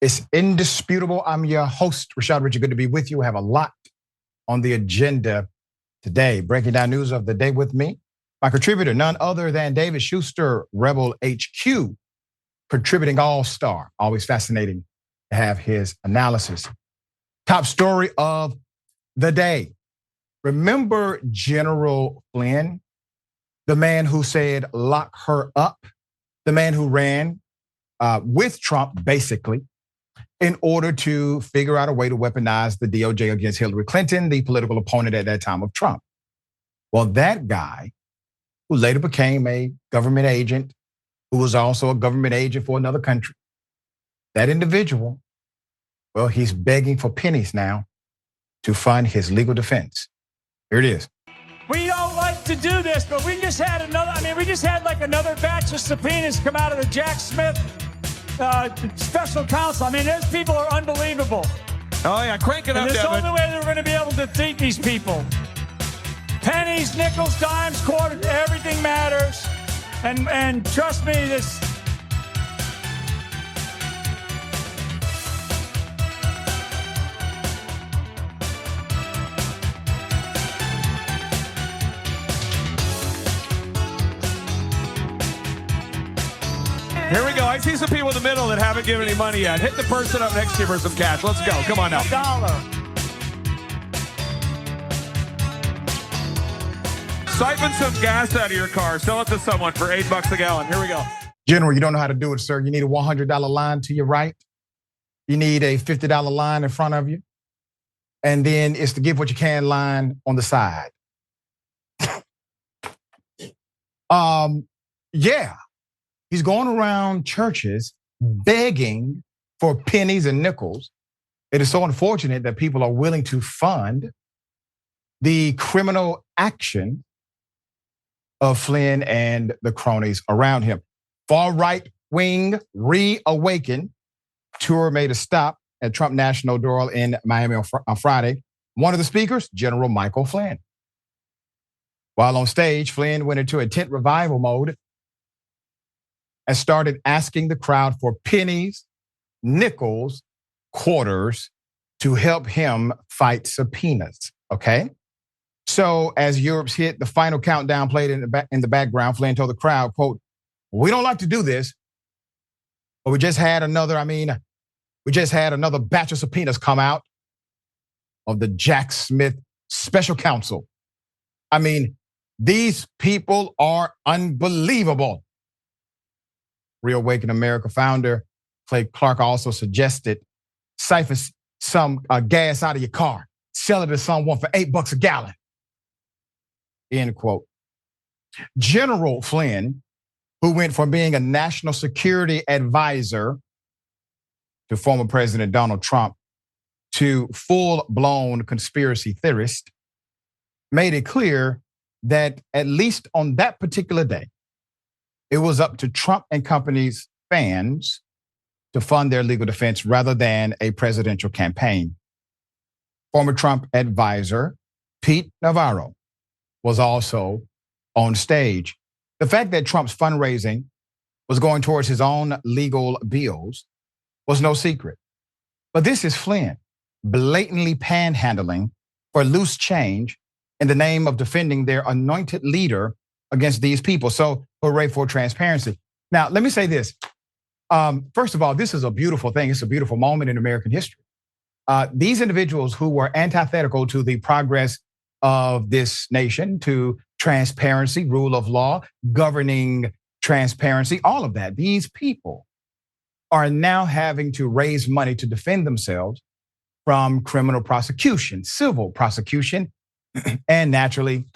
It's indisputable. I'm your host, Rashad. Richey. Good to be with you. We have a lot on the agenda today. Breaking down news of the day with me, my contributor, none other than David Shuster, Rebel HQ, contributing all-star. Always fascinating to have his analysis. Top story of the day. Remember General Flynn, the man who said, lock her up, the man who ran with Trump, basically, in order to figure out a way to weaponize the DOJ against Hillary Clinton, the political opponent at that time of Trump. Well, that guy, who later became a government agent, who was also a government agent for another country, that individual, well, he's begging for pennies now to fund his legal defense. Here it is. We don't like to do this, but we just had like another batch of subpoenas come out of the Jack Smith special counsel. Those people are unbelievable. Oh yeah, crank it up, Devin. Devin. There's the only way that we're going to be able to defeat these people. Pennies, nickels, dimes, quarters, everything matters. And trust me, this. Here we go. I see some people in the middle that haven't given any money yet. Hit the person up next to you for some cash. Let's go. Come on now. $1. Siphon some gas out of your car. Sell it to someone for $8 a gallon. Here we go. General, you don't know how to do it, sir. You need a $100 line to your right. You need a $50 line in front of you. And then it's the give what you can line on the side. Yeah. He's going around churches begging for pennies and nickels. It is so unfortunate that people are willing to fund the criminal action of Flynn and the cronies around him. Far right wing reawaken tour made a stop at Trump National Doral in Miami on Friday. One of the speakers, General Michael Flynn. While on stage, Flynn went into a tent revival mode and started asking the crowd for pennies, nickels, quarters to help him fight subpoenas, okay? So as Europe's hit, the final countdown played in the background, Flynn told the crowd, quote, we don't like to do this, but we just had another batch of subpoenas come out of the Jack Smith special counsel. These people are unbelievable. Reawaken America founder Clay Clark also suggested siphon some gas out of your car, sell it to someone for $8 a gallon. End quote. General Flynn, who went from being a national security advisor to former President Donald Trump to full-blown conspiracy theorist, made it clear that at least on that particular day, it was up to Trump and company's fans to fund their legal defense rather than a presidential campaign. Former Trump advisor Pete Navarro was also on stage. The fact that Trump's fundraising was going towards his own legal bills was no secret. But this is Flynn blatantly panhandling for loose change in the name of defending their anointed leader against these people. So hooray for transparency. Now, let me say this. First of all, this is a beautiful thing. It's a beautiful moment in American history. These individuals who were antithetical to the progress of this nation, to transparency, rule of law, governing transparency, all of that, these people are now having to raise money to defend themselves from criminal prosecution, civil prosecution, and naturally,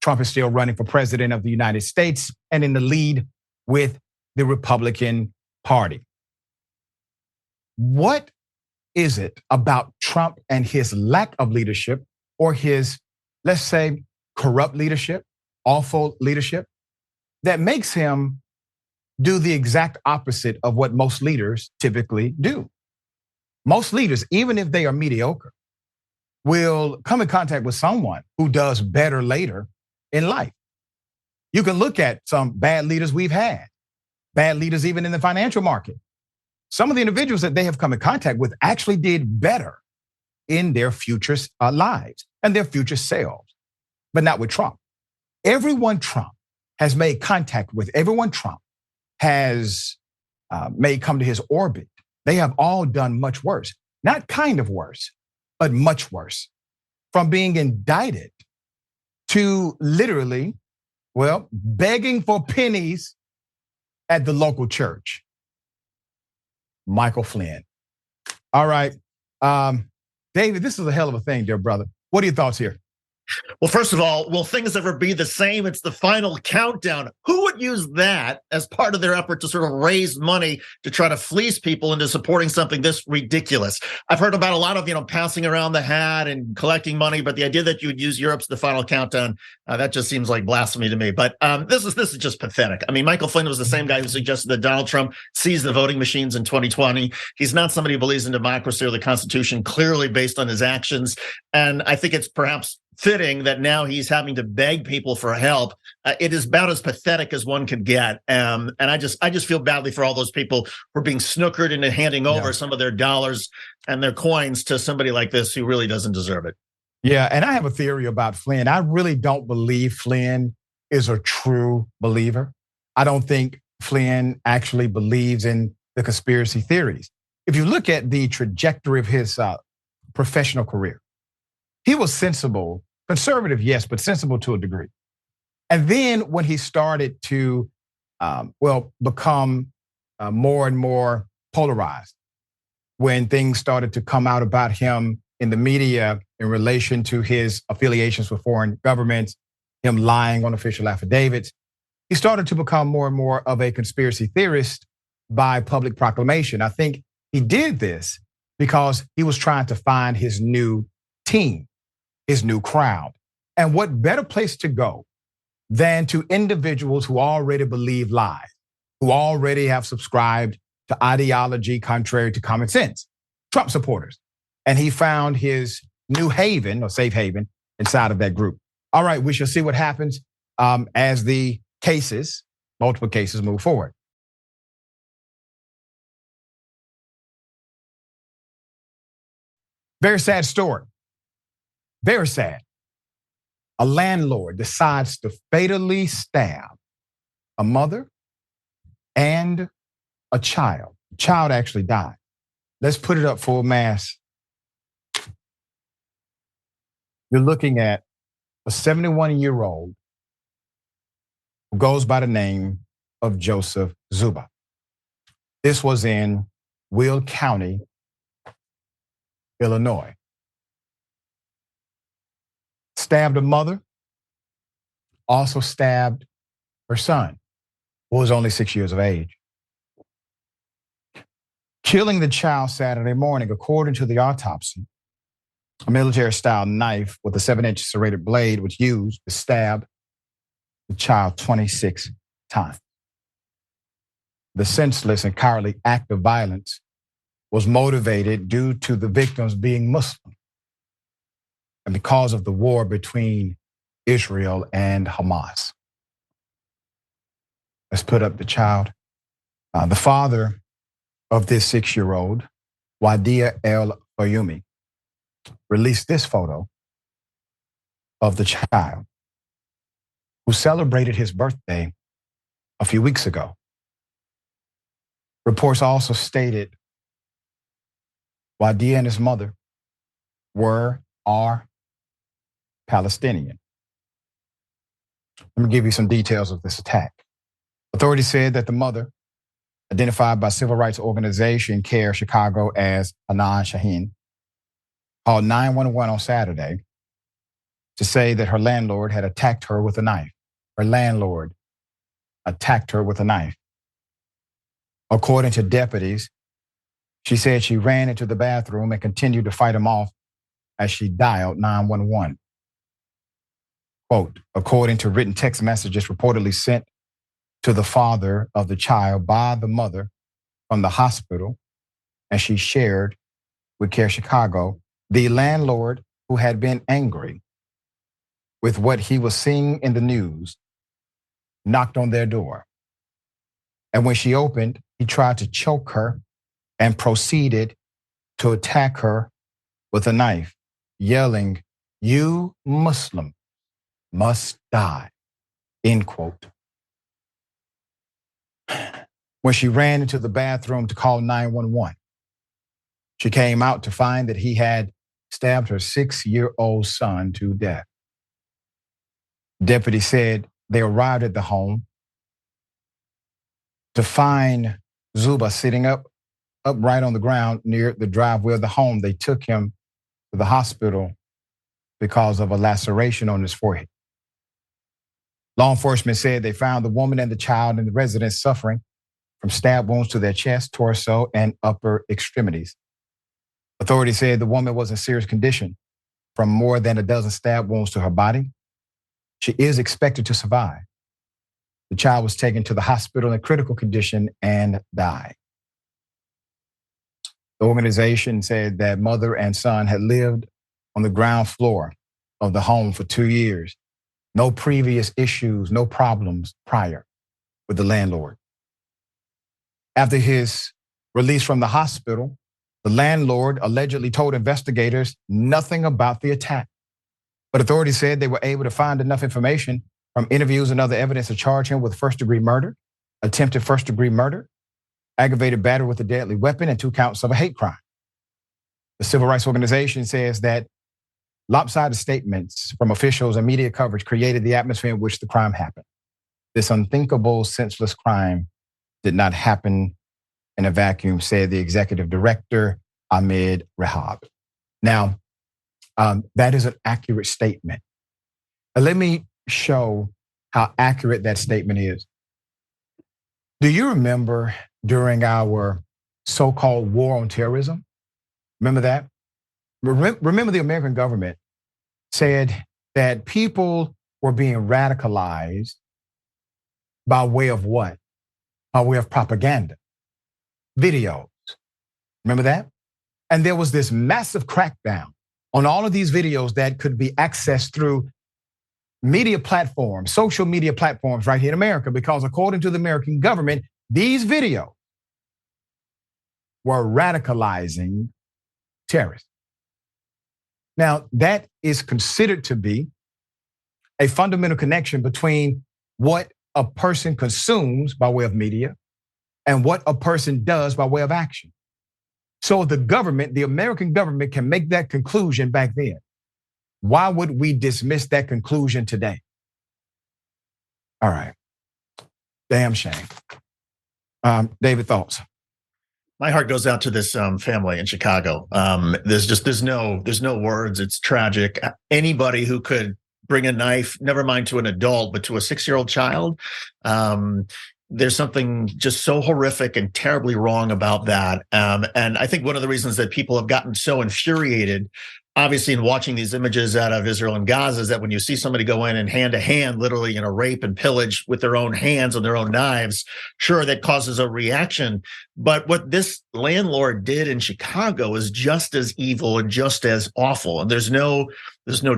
Trump is still running for president of the United States and in the lead with the Republican Party. What is it about Trump and his lack of leadership, or his, let's say, corrupt leadership, awful leadership, that makes him do the exact opposite of what most leaders typically do? Most leaders, even if they are mediocre, will come in contact with someone who does better later in life. You can look at some bad leaders we've had, bad leaders even in the financial market. some of the individuals that they have come in contact with actually did better in their future lives and their future selves, but not with Trump. Everyone Trump has made contact with, everyone Trump has made come to his orbit, they have all done much worse. Not kind of worse, but much worse. From being indicted to literally, well, begging for pennies at the local church. Michael Flynn. All right. David, this is a hell of a thing, dear brother. What are your thoughts here? Well, first of all, will things ever be the same? It's the final countdown. Who would use that as part of their effort to sort of raise money to try to fleece people into supporting something this ridiculous? I've heard about a lot of, passing around the hat and collecting money, but the idea that you would use Europe's the final countdown, that just seems like blasphemy to me. But this is just pathetic. I mean, Michael Flynn was the same guy who suggested that Donald Trump seize the voting machines in 2020. He's not somebody who believes in democracy or the Constitution, clearly based on his actions. And I think it's perhaps fitting that now he's having to beg people for help. It is about as pathetic as one could get. And I just feel badly for all those people who are being snookered into handing over some of their dollars and their coins to somebody like this who really doesn't deserve it. Yeah, and I have a theory about Flynn. I really don't believe Flynn is a true believer. I don't think Flynn actually believes in the conspiracy theories. If you look at the trajectory of his professional career, he was sensible, conservative, yes, but sensible to a degree. And then when he started to, become more and more polarized, when things started to come out about him in the media in relation to his affiliations with foreign governments, him lying on official affidavits, he started to become more and more of a conspiracy theorist by public proclamation. I think he did this because he was trying to find his new team, his new crowd. And what better place to go than to individuals who already believe lies, who already have subscribed to ideology contrary to common sense, Trump supporters. And he found his new haven or safe haven inside of that group. All right, we shall see what happens as the cases, multiple cases, move forward. Very sad story. Very sad. A landlord decides to fatally stab a mother and a child. The child actually died. Let's put it up full mass. You're looking at a 71-year-old who goes by the name of Joseph Zuba. This was in Will County, Illinois. Stabbed a mother, also stabbed her son, who was only 6 years of age. Killing the child Saturday morning, according to the autopsy, a military-style knife with a 7-inch serrated blade was used to stab the child 26 times. The senseless and cowardly act of violence was motivated due to the victims being Muslim and because of the war between Israel and Hamas. Let's put up the child. The father of this 6-year-old, Wadia El Fayumi, released this photo of the child who celebrated his birthday a few weeks ago. Reports also stated Wadia and his mother are Palestinian. Let me give you some details of this attack. Authorities said that the mother, identified by civil rights organization CARE Chicago as Hanan Shaheen, called 911 on Saturday to say that her landlord had attacked her with a knife. Her landlord attacked her with a knife. According to deputies, she said she ran into the bathroom and continued to fight him off as she dialed 911. Quote, according to written text messages reportedly sent to the father of the child by the mother from the hospital, and she shared with CARE Chicago, the landlord, who had been angry with what he was seeing in the news, knocked on their door. And when she opened, he tried to choke her and proceeded to attack her with a knife, yelling, "You Muslim must die," end quote. When she ran into the bathroom to call 911, she came out to find that he had stabbed her 6-year-old son to death. Deputy said they arrived at the home to find Zuba sitting upright on the ground near the driveway of the home. They took him to the hospital because of a laceration on his forehead. Law enforcement said they found the woman and the child in the residence suffering from stab wounds to their chest, torso, and upper extremities. Authorities said the woman was in serious condition from more than a dozen stab wounds to her body. She is expected to survive. The child was taken to the hospital in critical condition and died. The organization said that mother and son had lived on the ground floor of the home for 2 years. No previous issues, no problems prior with the landlord. After his release from the hospital, the landlord allegedly told investigators nothing about the attack. But authorities said they were able to find enough information from interviews and other evidence to charge him with first-degree murder, attempted first-degree murder, aggravated battery with a deadly weapon, and 2 counts of a hate crime. The civil rights organization says that lopsided statements from officials and media coverage created the atmosphere in which the crime happened. This unthinkable, senseless crime did not happen in a vacuum, said the executive director, Ahmed Rahab. Now, that is an accurate statement. Let me show how accurate that statement is. Do you remember during our so-called war on terrorism? Remember that? Remember the American government said that people were being radicalized by way of what? By way of propaganda, videos. Remember that? And there was this massive crackdown on all of these videos that could be accessed through media platforms, social media platforms right here in America, because according to the American government, these videos were radicalizing terrorists. Now, that is considered to be a fundamental connection between what a person consumes by way of media and what a person does by way of action. So the government, the American government, can make that conclusion back then. Why would we dismiss that conclusion today? All right. Damn shame. David, thoughts? My heart goes out to this family in Chicago. There's no words. It's tragic. Anybody who could bring a knife, never mind to an adult, but to a 6-year-old child, there's something just so horrific and terribly wrong about that. And I think one of the reasons that people have gotten so infuriated, obviously, in watching these images out of Israel and Gaza, is that when you see somebody go in and hand to hand, literally, rape and pillage with their own hands and their own knives, sure, that causes a reaction. But what this landlord did in Chicago is just as evil and just as awful. And there's no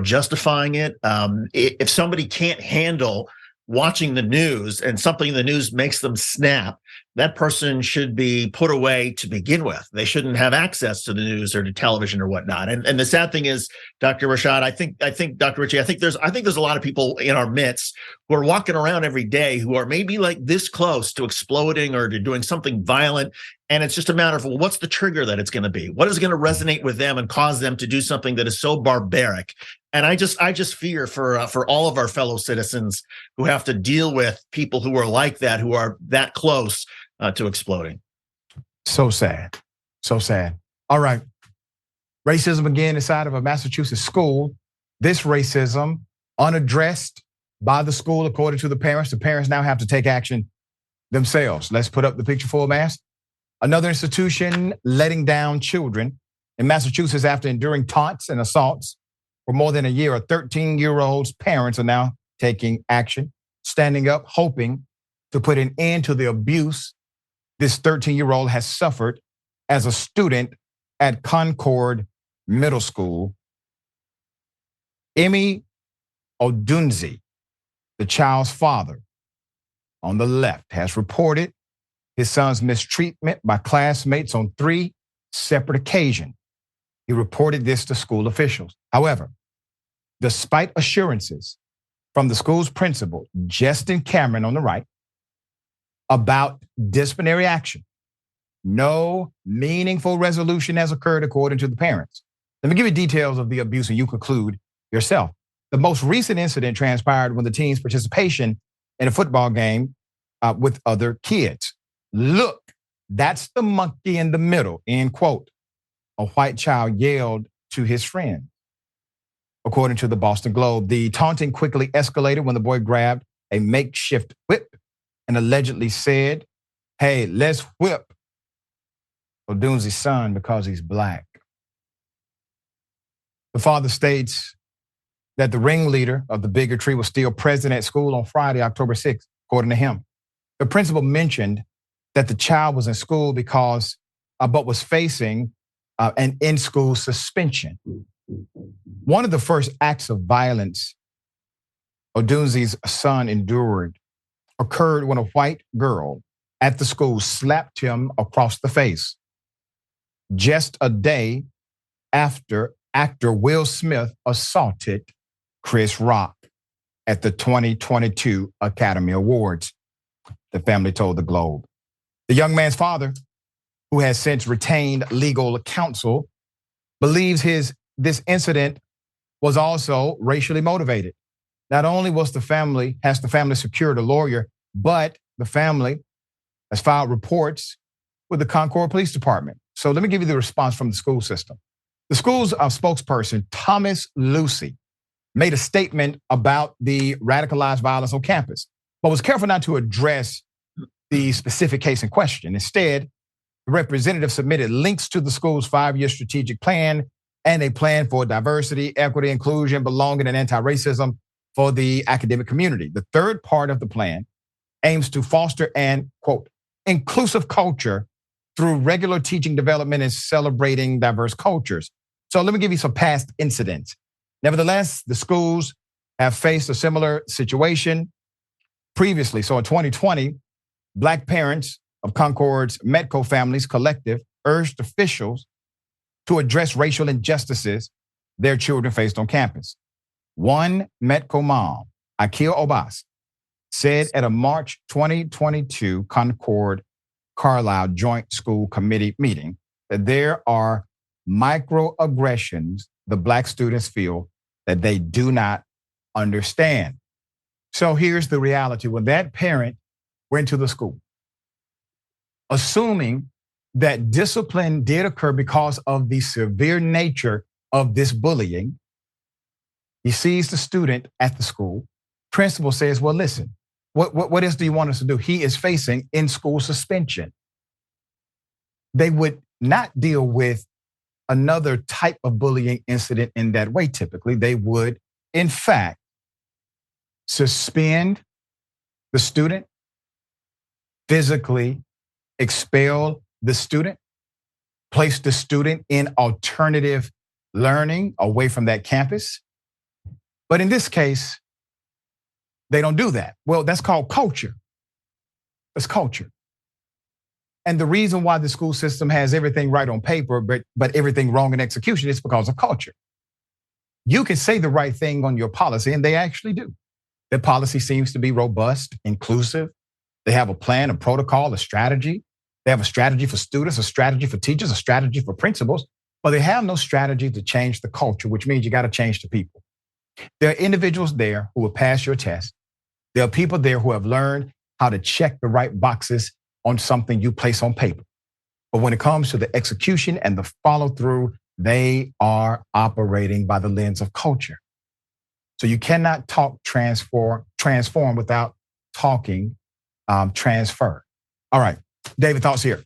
justifying it. If somebody can't handle watching the news and something in the news makes them snap, that person should be put away to begin with. They shouldn't have access to the news or to television or whatnot. And the sad thing is, Dr. Rashad, I think Dr. Richey, I think there's a lot of people in our midst who are walking around every day who are maybe like this close to exploding or to doing something violent. And it's just a matter of, well, what's the trigger that it's going to be? What is going to resonate with them and cause them to do something that is so barbaric? And I just fear for all of our fellow citizens who have to deal with people who are like that, who are that close to exploding. So sad. So sad. All right. Racism again inside of a Massachusetts school. This racism unaddressed by the school, according to the parents. The parents now have to take action themselves. Let's put up the picture full mass. Another institution letting down children in Massachusetts after enduring taunts and assaults for more than a year. A 13-year-old's parents are now taking action, standing up, hoping to put an end to the abuse this 13-year-old has suffered as a student at Concord Middle School. Emmy Odunzi, the child's father on the left, has reported his son's mistreatment by classmates on 3 separate occasions. He reported this to school officials. However, despite assurances from the school's principal, Justin Cameron on the right, about disciplinary action, no meaningful resolution has occurred according to the parents. Let me give you details of the abuse and you conclude yourself. The most recent incident transpired when the team's participation in a football game with other kids. Look, that's the monkey in the middle, end quote. A white child yelled to his friend. According to the Boston Globe, the taunting quickly escalated when the boy grabbed a makeshift whip and allegedly said, "Hey, let's whip Odunzi's son because he's black." The father states that the ringleader of the bigotry was still present at school on Friday, October 6th, according to him. The principal mentioned that the child was in school because, but was facing an in-school suspension. One of the first acts of violence Odunzi's son endured occurred when a white girl at the school slapped him across the face. Just a day after actor Will Smith assaulted Chris Rock at the 2022 Academy Awards, the family told the Globe. The young man's father, who has since retained legal counsel, believes this incident was also racially motivated. Not only has the family secured a lawyer, but the family has filed reports with the Concord Police Department. So let me give you the response from the school system. The school's spokesperson, Thomas Lucy, made a statement about the radicalized violence on campus, but was careful not to address the specific case in question. Instead, the representative submitted links to the school's 5-year strategic plan and a plan for diversity, equity, inclusion, belonging, and anti-racism for the academic community. The third part of the plan aims to foster an, quote, inclusive culture through regular teaching development and celebrating diverse cultures. So let me give you some past incidents. Nevertheless, the schools have faced a similar situation previously. So in 2020, Black parents of Concord's Metco Families Collective urged officials to address racial injustices their children faced on campus. One Metco mom, Akil Obas, said at a March 2022 Concord Carlisle Joint School Committee meeting that there are microaggressions the Black students feel that they do not understand. So here's the reality. When that parent went to the school, assuming that discipline did occur because of the severe nature of this bullying, he sees the student at the school. Principal says, well, listen, what else do you want us to do? He is facing in-school suspension. They would not deal with another type of bullying incident in that way. Typically, they would, in fact, suspend the student, physically expel the student, place the student in alternative learning away from that campus. But in this case, they don't do that. Well, that's called culture. It's culture. And the reason why the school system has everything right on paper, but everything wrong in execution is because of culture. You can say the right thing on your policy, and they actually do. Their policy seems to be robust, inclusive. They have a plan, a protocol, a strategy. They have a strategy for students, a strategy for teachers, a strategy for principals, but they have no strategy to change the culture, which means you got to change the people. There are individuals there who will pass your test. There are people there who have learned how to check the right boxes on something you place on paper. But when it comes to the execution and the follow through, they are operating by the lens of culture. So you cannot talk transform without talking transfer. All right, David, thoughts here.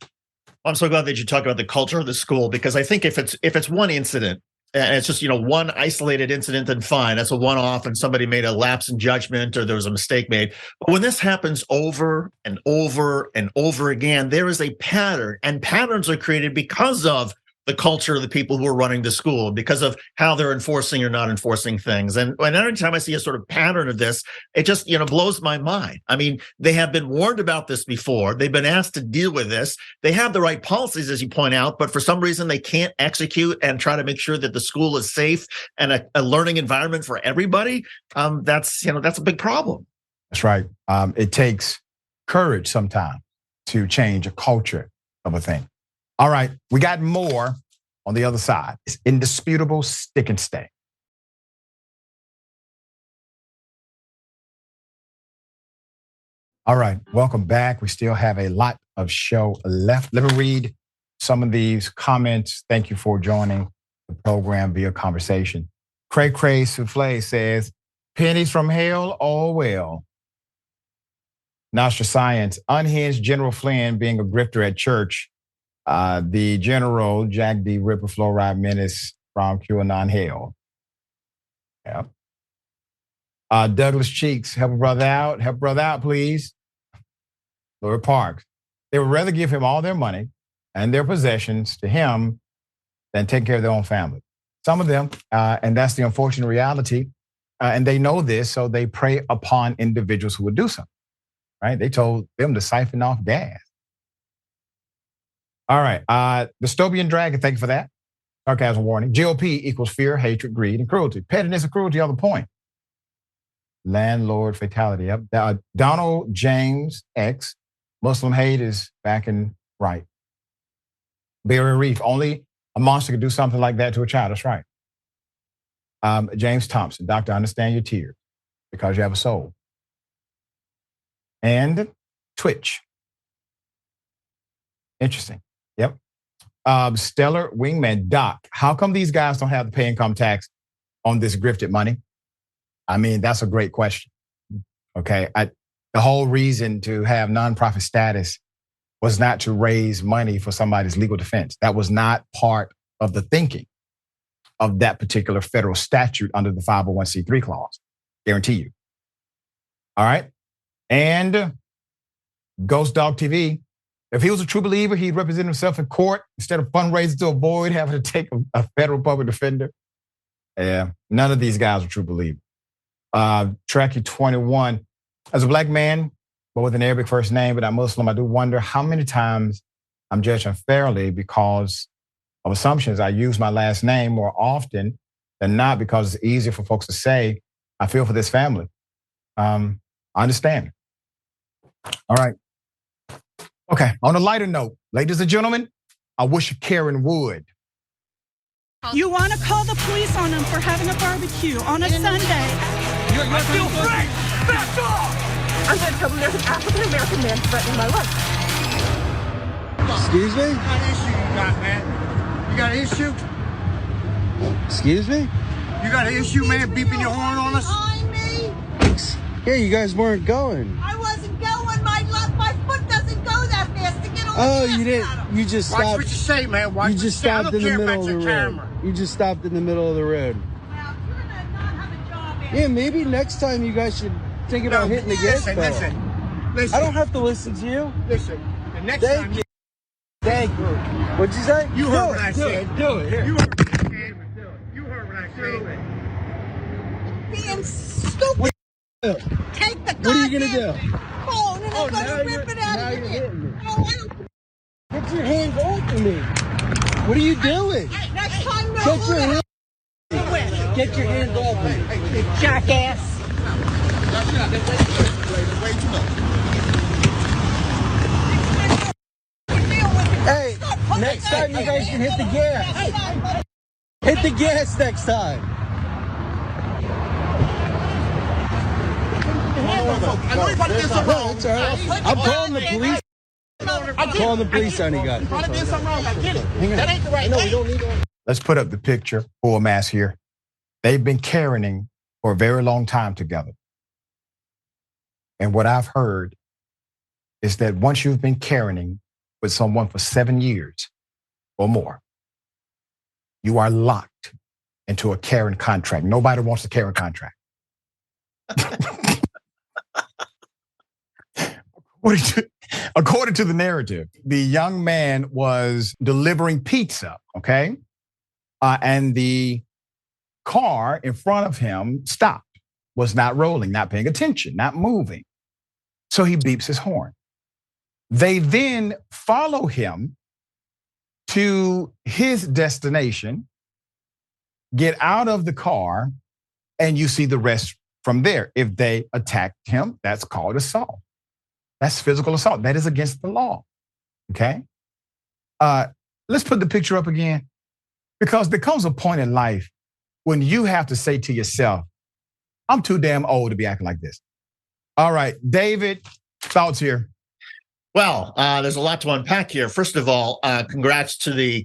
I'm so glad that you talk about the culture of the school, because I think if it's one incident and it's just, one isolated incident, then fine. That's a one-off and somebody made a lapse in judgment or there was a mistake made. But when this happens over and over and over again, there is a pattern, and patterns are created because of the culture of the people who are running the school, because of how they're enforcing or not enforcing things. And every time I see a sort of pattern of this, it just, blows my mind. I mean, they have been warned about this before. They've been asked to deal with this. They have the right policies, as you point out, but for some reason they can't execute and try to make sure that the school is safe and a learning environment for everybody. That's a big problem. That's right. It takes courage sometimes to change a culture of a thing. All right, we got more on the other side. It's indisputable, stick and stay. All right, welcome back. We still have a lot of show left. Let me read some of these comments. Thank you for joining the program via conversation. Cray Souffle says, pennies from hell, oh well. Nostra Science, unhinged General Flynn being a grifter at church. The General Jack D. Ripper Fluoride Menace from QAnon Hell. Yeah. Douglas Cheeks, help a brother out, please. Lord Parks. They would rather give him all their money and their possessions to him than take care of their own family. Some of them, and that's the unfortunate reality, and they know this, so they prey upon individuals who would do something, right? They told them to siphon off gas. All right, Dystopian Dragon, thank you for that. Sarcasm warning. GOP equals fear, hatred, greed, and cruelty. Pettiness and cruelty are the point. Landlord fatality. Yep. Donald James X, Muslim hate is back and right. Barrier Reef, only a monster could do something like that to a child. That's right. James Thompson, doctor, I understand your tears because you have a soul. And Twitch. Interesting. Yep. Stellar Wingman, Doc, how come these guys don't have to pay income tax on this grifted money? I mean, that's a great question. Okay. The whole reason to have nonprofit status was not to raise money for somebody's legal defense. That was not part of the thinking of that particular federal statute under the 501c3 clause. Guarantee you. All right. And Ghost Dog TV, if he was a true believer, he'd represent himself in court instead of fundraising to avoid having to take a federal public defender. Yeah, none of these guys are true believers. Tracky 21, as a black man, but with an Arabic first name, but not Muslim, I do wonder how many times I'm judged unfairly because of assumptions. I use my last name more often than not because it's easier for folks to say, I feel for this family. I understand. All right. Okay, on a lighter note, ladies and gentlemen, I wish Karen would. You want to call the police on them for having a barbecue on a Sunday. I feel free! Back off! I'm going to tell them there's an African-American man threatening my life. Excuse me? What issue you got, man? You got an issue? Excuse me? You got an issue, man, beeping your horn on us? Behind me. Yeah, you guys weren't going. I wasn't going. My foot doesn't go that fast to get on Oh, the you didn't. You just Watch stopped. what you say, man. Watch You what just say. I stopped don't in the care middle about of the your road. camera. You just stopped in the middle of the road. Well, you're going to not have a job after. Yeah, maybe next time you guys should think about hitting the gas pedal. Listen. I don't have to listen to you. Listen. The next Thank time you. Thank you. What'd you say? you heard what I said. Do it. Here. You heard what I said. You heard what I said. Being stupid. Take the What are you gonna do? phone and I'm now going to rip it out now of you're your hitting me. hand. No, I don't. Get your hands off of me. What are you doing? Next time, no. Get your hands. Get your hands off of me. Jackass. Hey, next time you guys can hit the gas. Hit the gas next time. I know you're about to do something No, wrong. it's all right. I'm calling the police. I'm calling the police on you guys. You're about to do something wrong. I get it. That ain't the right No, we thing. don't need that. Let's put up the picture, full mass here. They've been caring for a very long time together. And what I've heard is that once you've been caring with someone for 7 years or more, you are locked into a Karen contract. Nobody wants a Karen contract. According to the narrative, the young man was delivering pizza, okay? And the car in front of him stopped, was not rolling, not paying attention, not moving. So he beeps his horn. They then follow him to his destination, get out of the car, and you see the rest from there. If they attacked him, that's called assault. That's physical assault. That is against the law, okay? Let's put the picture up again, because there comes a point in life when you have to say to yourself, I'm too damn old to be acting like this. All right, David, thoughts here? Well, there's a lot to unpack here. First of all, congrats to the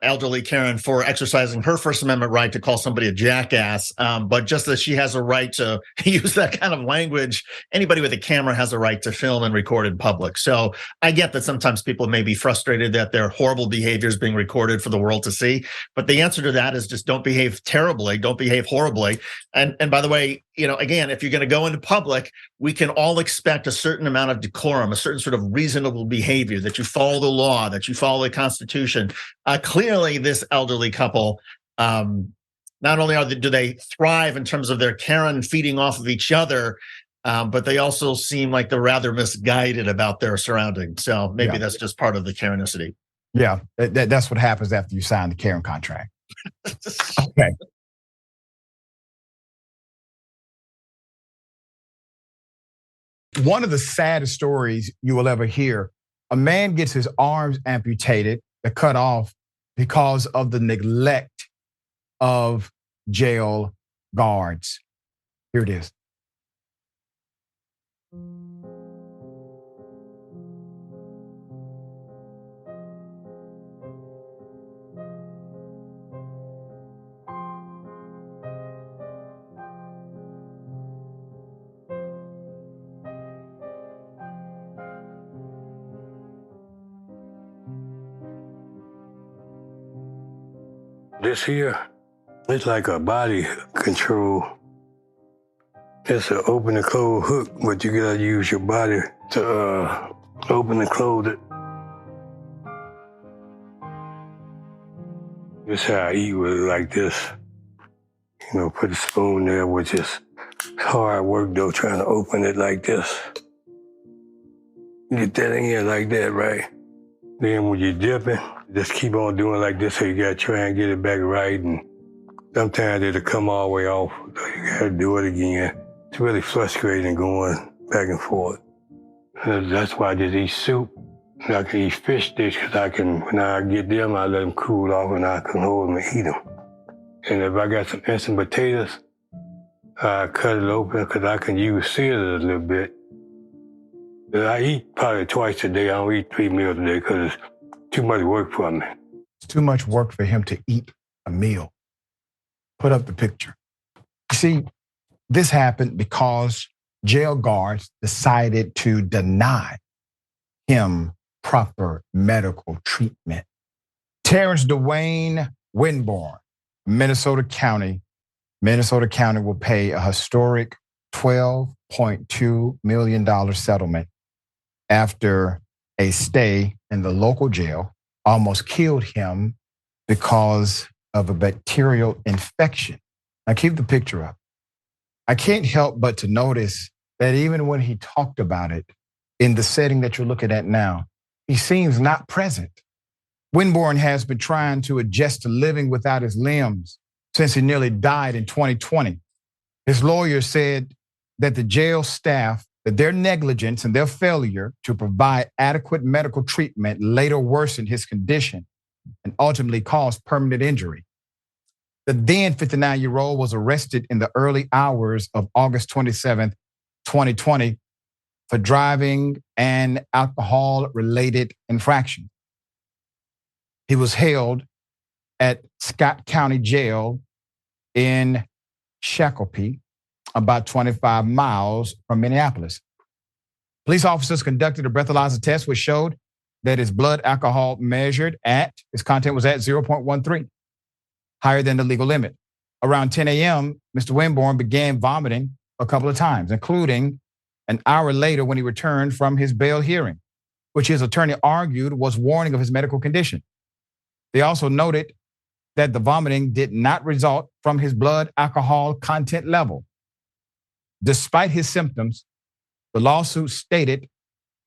elderly Karen, for exercising her First Amendment right to call somebody a jackass. But just as she has a right to use that kind of language, anybody with a camera has a right to film and record in public. So I get that sometimes people may be frustrated that their horrible behavior is being recorded for the world to see. But the answer to that is just don't behave terribly, don't behave horribly. And by the way, again, if you're going to go into public, we can all expect a certain amount of decorum, a certain sort of reasonable behavior, that you follow the law, that you follow the Constitution. Clearly, this elderly couple, not only do they thrive in terms of their Karen feeding off of each other, but they also seem like they're rather misguided about their surroundings. So maybe that's just part of the Karenicity. Yeah, that's what happens after you sign the Karen contract. Okay. One of the saddest stories you will ever hear, a man gets his arms amputated, cut off, because of the neglect of jail guards. Here it is. This here, it's like a body control. It's an open and close hook, but you gotta use your body to open and close it. This is how I eat with it, like this. Put a spoon there, which is hard work though, trying to open it like this. Get that in here like that, right? Then when you're dipping, just keep on doing like this, so you gotta try and get it back right, and sometimes it'll come all the way off, so you gotta do it again. It's really frustrating going back and forth. That's why I just eat soup. I can eat fish sticks, because when I get them, I let them cool off and I can hold them and eat them. And if I got some instant potatoes, I cut it open, because I can use scissors a little bit. I eat probably twice a day. I don't eat 3 meals a day, because it's too much work for me. It's too much work for him to eat a meal. Put up the picture. You see, this happened because jail guards decided to deny him proper medical treatment. Terrence Dwayne Winborn, Minnesota County will pay a historic $12.2 million settlement after a stay in the local jail almost killed him because of a bacterial infection. Now keep the picture up. I can't help but to notice that even when he talked about it in the setting that you're looking at now, he seems not present. Winborn has been trying to adjust to living without his limbs since he nearly died in 2020. His lawyer said that the jail staff, that their negligence and their failure to provide adequate medical treatment later worsened his condition and ultimately caused permanent injury. The then 59-year-old was arrested in the early hours of August 27th, 2020 for driving and alcohol-related infraction. He was held at Scott County Jail in Shakopee, about 25 miles from Minneapolis. Police officers conducted a breathalyzer test which showed that his blood alcohol his content was at 0.13, higher than the legal limit. Around 10 a.m., Mr. Winborn began vomiting a couple of times, including an hour later when he returned from his bail hearing, which his attorney argued was warning of his medical condition. They also noted that the vomiting did not result from his blood alcohol content level. Despite his symptoms, the lawsuit stated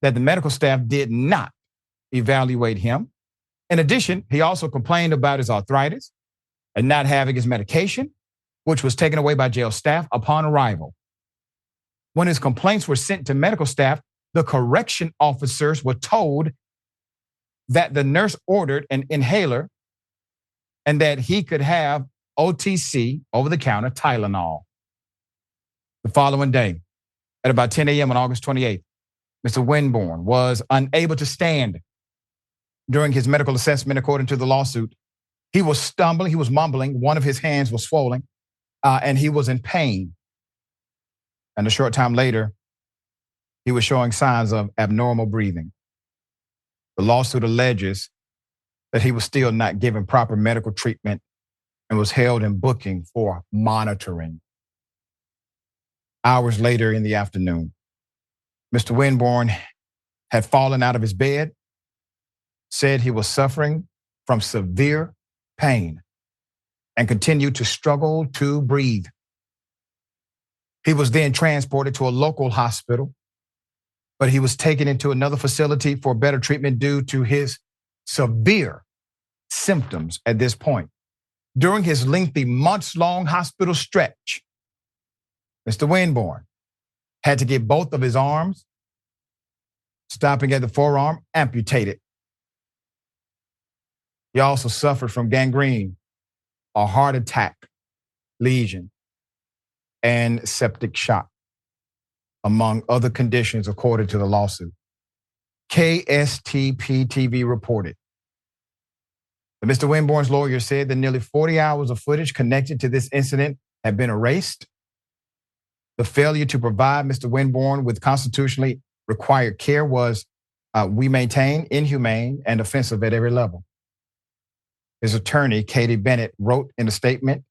that the medical staff did not evaluate him. In addition, he also complained about his arthritis and not having his medication, which was taken away by jail staff upon arrival. When his complaints were sent to medical staff, the correction officers were told that the nurse ordered an inhaler and that he could have OTC, over-the-counter Tylenol. The following day, at about 10 a.m. on August 28th, Mr. Winborn was unable to stand during his medical assessment, according to the lawsuit. He was stumbling, he was mumbling, one of his hands was swollen, and he was in pain. And a short time later, he was showing signs of abnormal breathing. The lawsuit alleges that he was still not given proper medical treatment and was held in booking for monitoring. Hours later in the afternoon, Mr. Winborn had fallen out of his bed, said he was suffering from severe pain, and continued to struggle to breathe. He was then transported to a local hospital, but he was taken into another facility for better treatment due to his severe symptoms at this point. During his lengthy months-long hospital stretch, Mr. Winborn had to get both of his arms, stopping at the forearm, amputated. He also suffered from gangrene, a heart attack lesion, and septic shock, among other conditions, according to the lawsuit. KSTP-TV reported that Mr. Winborn's lawyer said that nearly 40 hours of footage connected to this incident had been erased. The failure to provide Mr. Winborn with constitutionally required care was, we maintain, inhumane and offensive at every level. His attorney, Katie Bennett, wrote in a statement,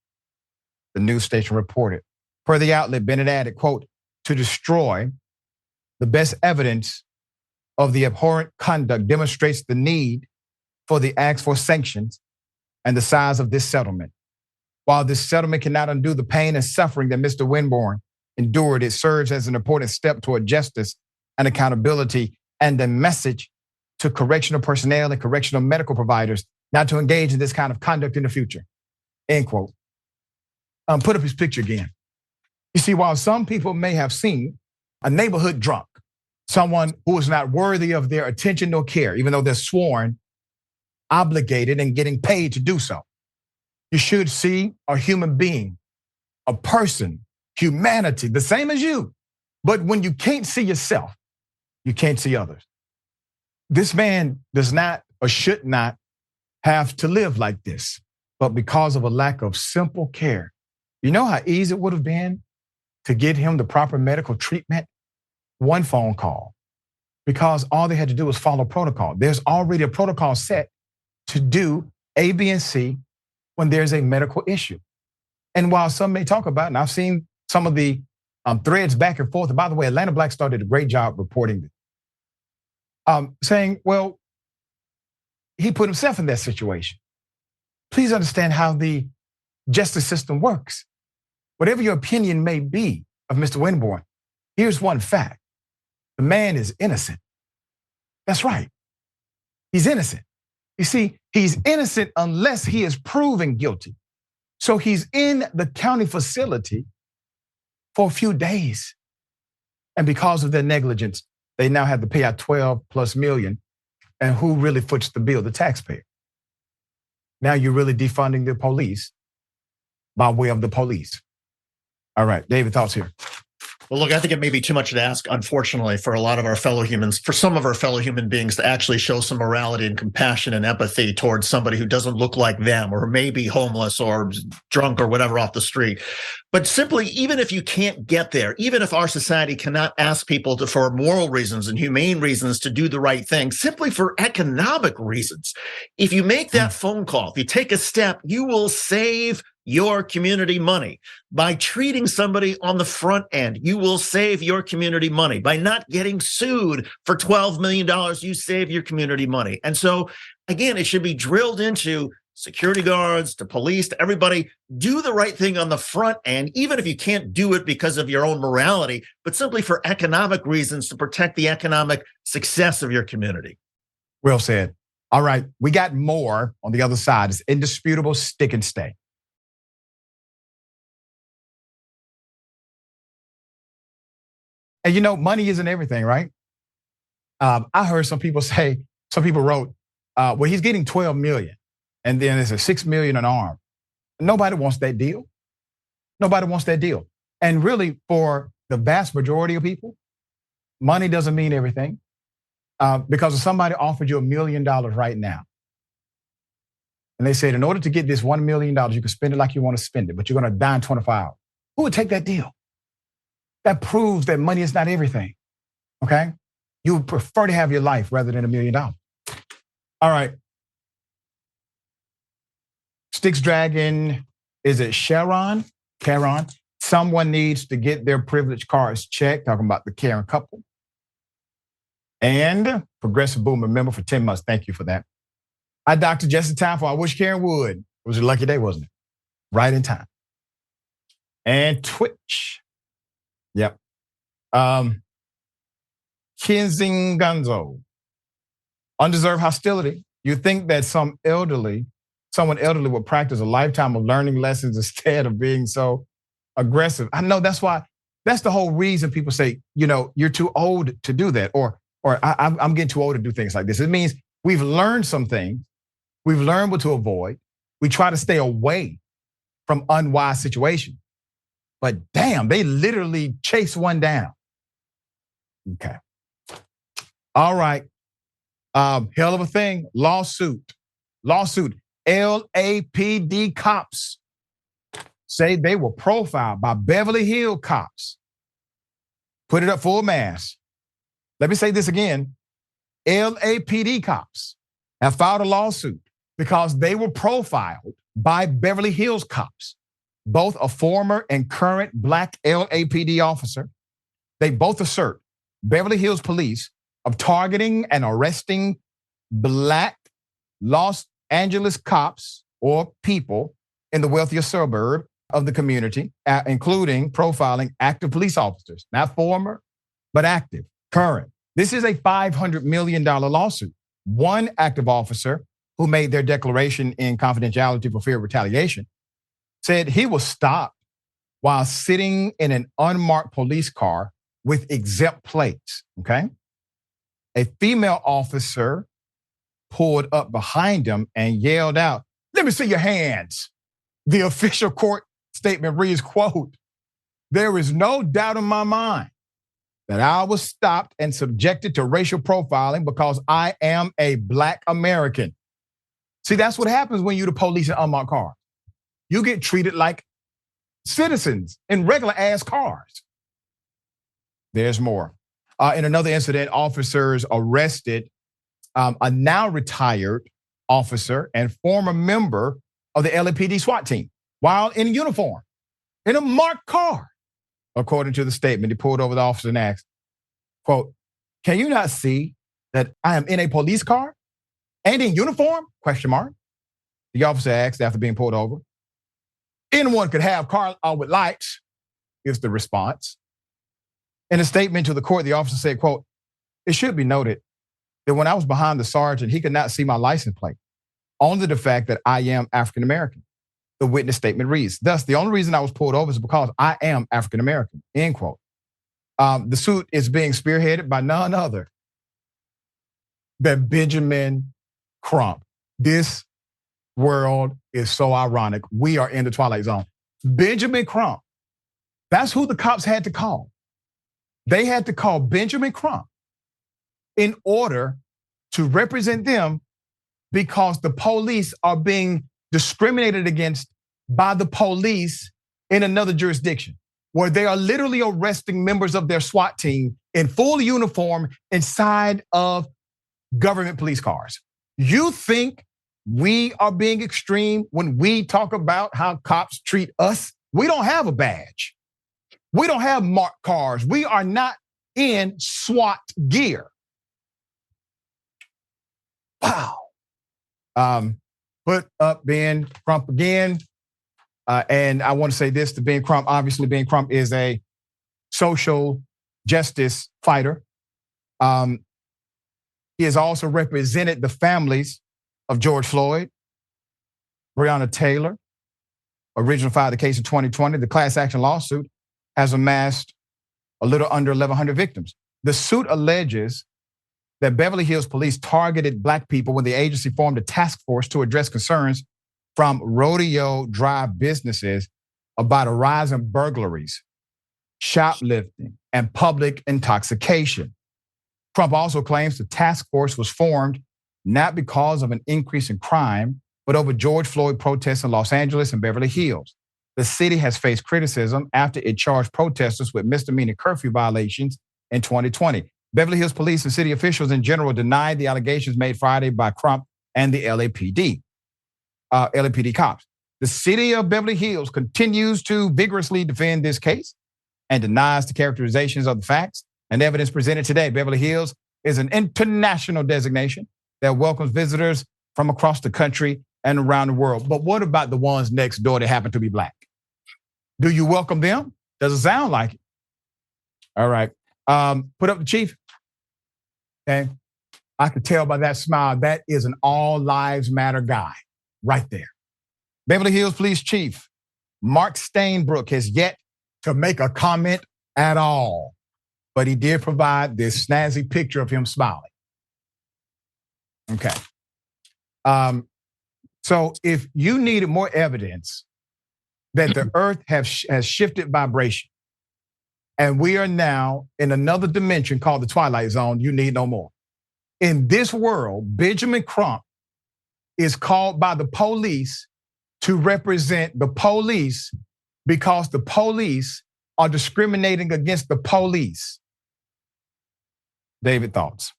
the news station reported. Per the outlet, Bennett added, quote, to destroy the best evidence of the abhorrent conduct demonstrates the need for the acts for sanctions and the size of this settlement. While this settlement cannot undo the pain and suffering that Mr. Winborn endured, it serves as an important step toward justice and accountability and a message to correctional personnel and correctional medical providers not to engage in this kind of conduct in the future, end quote. Put up his picture again. You see, while some people may have seen a neighborhood drunk, someone who is not worthy of their attention nor care, even though they're sworn, obligated, and getting paid to do so, you should see a human being, a person, humanity, the same as you. But when you can't see yourself, you can't see others. This man does not or should not have to live like this, but because of a lack of simple care. You know how easy it would have been to get him the proper medical treatment? One phone call, because all they had to do was follow protocol. There's already a protocol set to do A, B, and C when there's a medical issue. And while some may talk about, and I've seen some of the threads back and forth, and by the way, Atlanta Black Star did a great job reporting this, saying, well, he put himself in that situation. Please understand how the justice system works. Whatever your opinion may be of Mr. Winborn, here's one fact. The man is innocent. That's right. He's innocent. You see, he's innocent unless he is proven guilty. So he's in the county facility for a few days. And because of their negligence, they now have to pay out 12+ million. And who really foots the bill? The taxpayer. Now you're really defunding the police by way of the police. All right, David, thoughts here. Well, look, I think it may be too much to ask, unfortunately, for a lot of our fellow humans, for some of our fellow human beings to actually show some morality and compassion and empathy towards somebody who doesn't look like them or may be homeless or drunk or whatever off the street. But simply, even if you can't get there, even if our society cannot ask people to, for moral reasons and humane reasons to do the right thing, simply for economic reasons, if you make that phone call, if you take a step, you will save your community money. By treating somebody on the front end, you will save your community money. By not getting sued for $12 million, you save your community money. And so, again, it should be drilled into security guards, to police, to everybody. Do the right thing on the front end, even if you can't do it because of your own morality, but simply for economic reasons to protect the economic success of your community. Well said. All right, we got more on the other side. It's indisputable stick and stay. And you know, money isn't everything, right? I heard some people wrote, well, he's getting 12 million and then there's a 6 million an arm. Nobody wants that deal. Nobody wants that deal. And really, for the vast majority of people, money doesn't mean everything. Because if somebody offered you $1 million right now, and they said, in order to get this $1 million, you can spend it like you want to spend it, but you're going to die in 24 hours. Who would take that deal? That proves that money is not everything, okay? You would prefer to have your life rather than $1 million. All right. Sticks dragging, is it Sharon? Karen? Someone needs to get their privilege cards checked, talking about the Karen couple. And Progressive Boomer member for 10 months. Thank you for that. I doctor just in time for I wish Karen would. It was a lucky day, wasn't it? Right in time. And Twitch. Yep. Kenzing Gunzo. Undeserved hostility. You think that someone elderly would practice a lifetime of learning lessons instead of being so aggressive. I know that's the whole reason people say, you know, you're too old to do that. Or I'm getting too old to do things like this. It means we've learned some things. We've learned what to avoid. We try to stay away from unwise situations. But damn, they literally chase one down. Okay. All right. Hell of a thing. Lawsuit. LAPD cops say they were profiled by Beverly Hills cops. Put it up full mass. Let me say this again. LAPD cops have filed a lawsuit because they were profiled by Beverly Hills cops, both a former and current Black LAPD officer. They both assert Beverly Hills police of targeting and arresting Black Los Angeles cops or people in the wealthier suburb of the community, including profiling active police officers, not former, but active, current. This is a $500 million lawsuit. One active officer who made their declaration in confidentiality for fear of retaliation said he was stopped while sitting in an unmarked police car with exempt plates, okay? A female officer pulled up behind him and yelled out, "Let me see your hands." The official court statement reads, quote, "There is no doubt in my mind that I was stopped and subjected to racial profiling because I am a Black American." See, that's what happens when you're the police in unmarked cars. You get treated like citizens in regular ass cars. There's more. In another incident, officers arrested a now retired officer and former member of the LAPD SWAT team while in uniform, in a marked car. According to the statement, he pulled over the officer and asked, quote, "Can you not see that I am in a police car and in uniform?" Question mark. The officer asked after being pulled over. "Anyone could have car with lights," is the response. In a statement to the court, the officer said, quote, "It should be noted that when I was behind the sergeant, he could not see my license plate, only the fact that I am African American." The witness statement reads, "Thus, the only reason I was pulled over is because I am African American," end quote. The suit is being spearheaded by none other than Benjamin Crump. This world is so ironic. We are in the twilight zone. Benjamin Crump, that's who the cops had to call. They had to call Benjamin Crump in order to represent them because the police are being discriminated against by the police in another jurisdiction, where they are literally arresting members of their SWAT team in full uniform inside of government police cars. You think we are being extreme when we talk about how cops treat us. We don't have a badge. We don't have marked cars. We are not in SWAT gear. Wow. Put up Ben Crump again. And I want to say this to Ben Crump. Obviously, Ben Crump is a social justice fighter. He has also represented the families of George Floyd, Breonna Taylor, originally filed the case in 2020. The class action lawsuit has amassed a little under 1,100 victims. The suit alleges that Beverly Hills police targeted Black people when the agency formed a task force to address concerns from Rodeo Drive businesses about a rise in burglaries, shoplifting, and public intoxication. Trump also claims the task force was formed not because of an increase in crime, but over George Floyd protests in Los Angeles and Beverly Hills. The city has faced criticism after it charged protesters with misdemeanor curfew violations in 2020. Beverly Hills police and city officials in general denied the allegations made Friday by Crump and the LAPD cops. The city of Beverly Hills continues to vigorously defend this case and denies the characterizations of the facts and evidence presented today. Beverly Hills is an international designation that welcomes visitors from across the country and around the world. But what about the ones next door that happen to be Black? Do you welcome them? Doesn't sound like it. All right. Put up the chief. Okay. I could tell by that smile, that is an all lives matter guy right there. Beverly Hills Police Chief Mark Stainbrook has yet to make a comment at all, but he did provide this snazzy picture of him smiling. Okay. So if you needed more evidence that the earth has shifted vibration and we are now in another dimension called the Twilight Zone, you need no more. In this world, Benjamin Crump is called by the police to represent the police because the police are discriminating against the police. David, thoughts?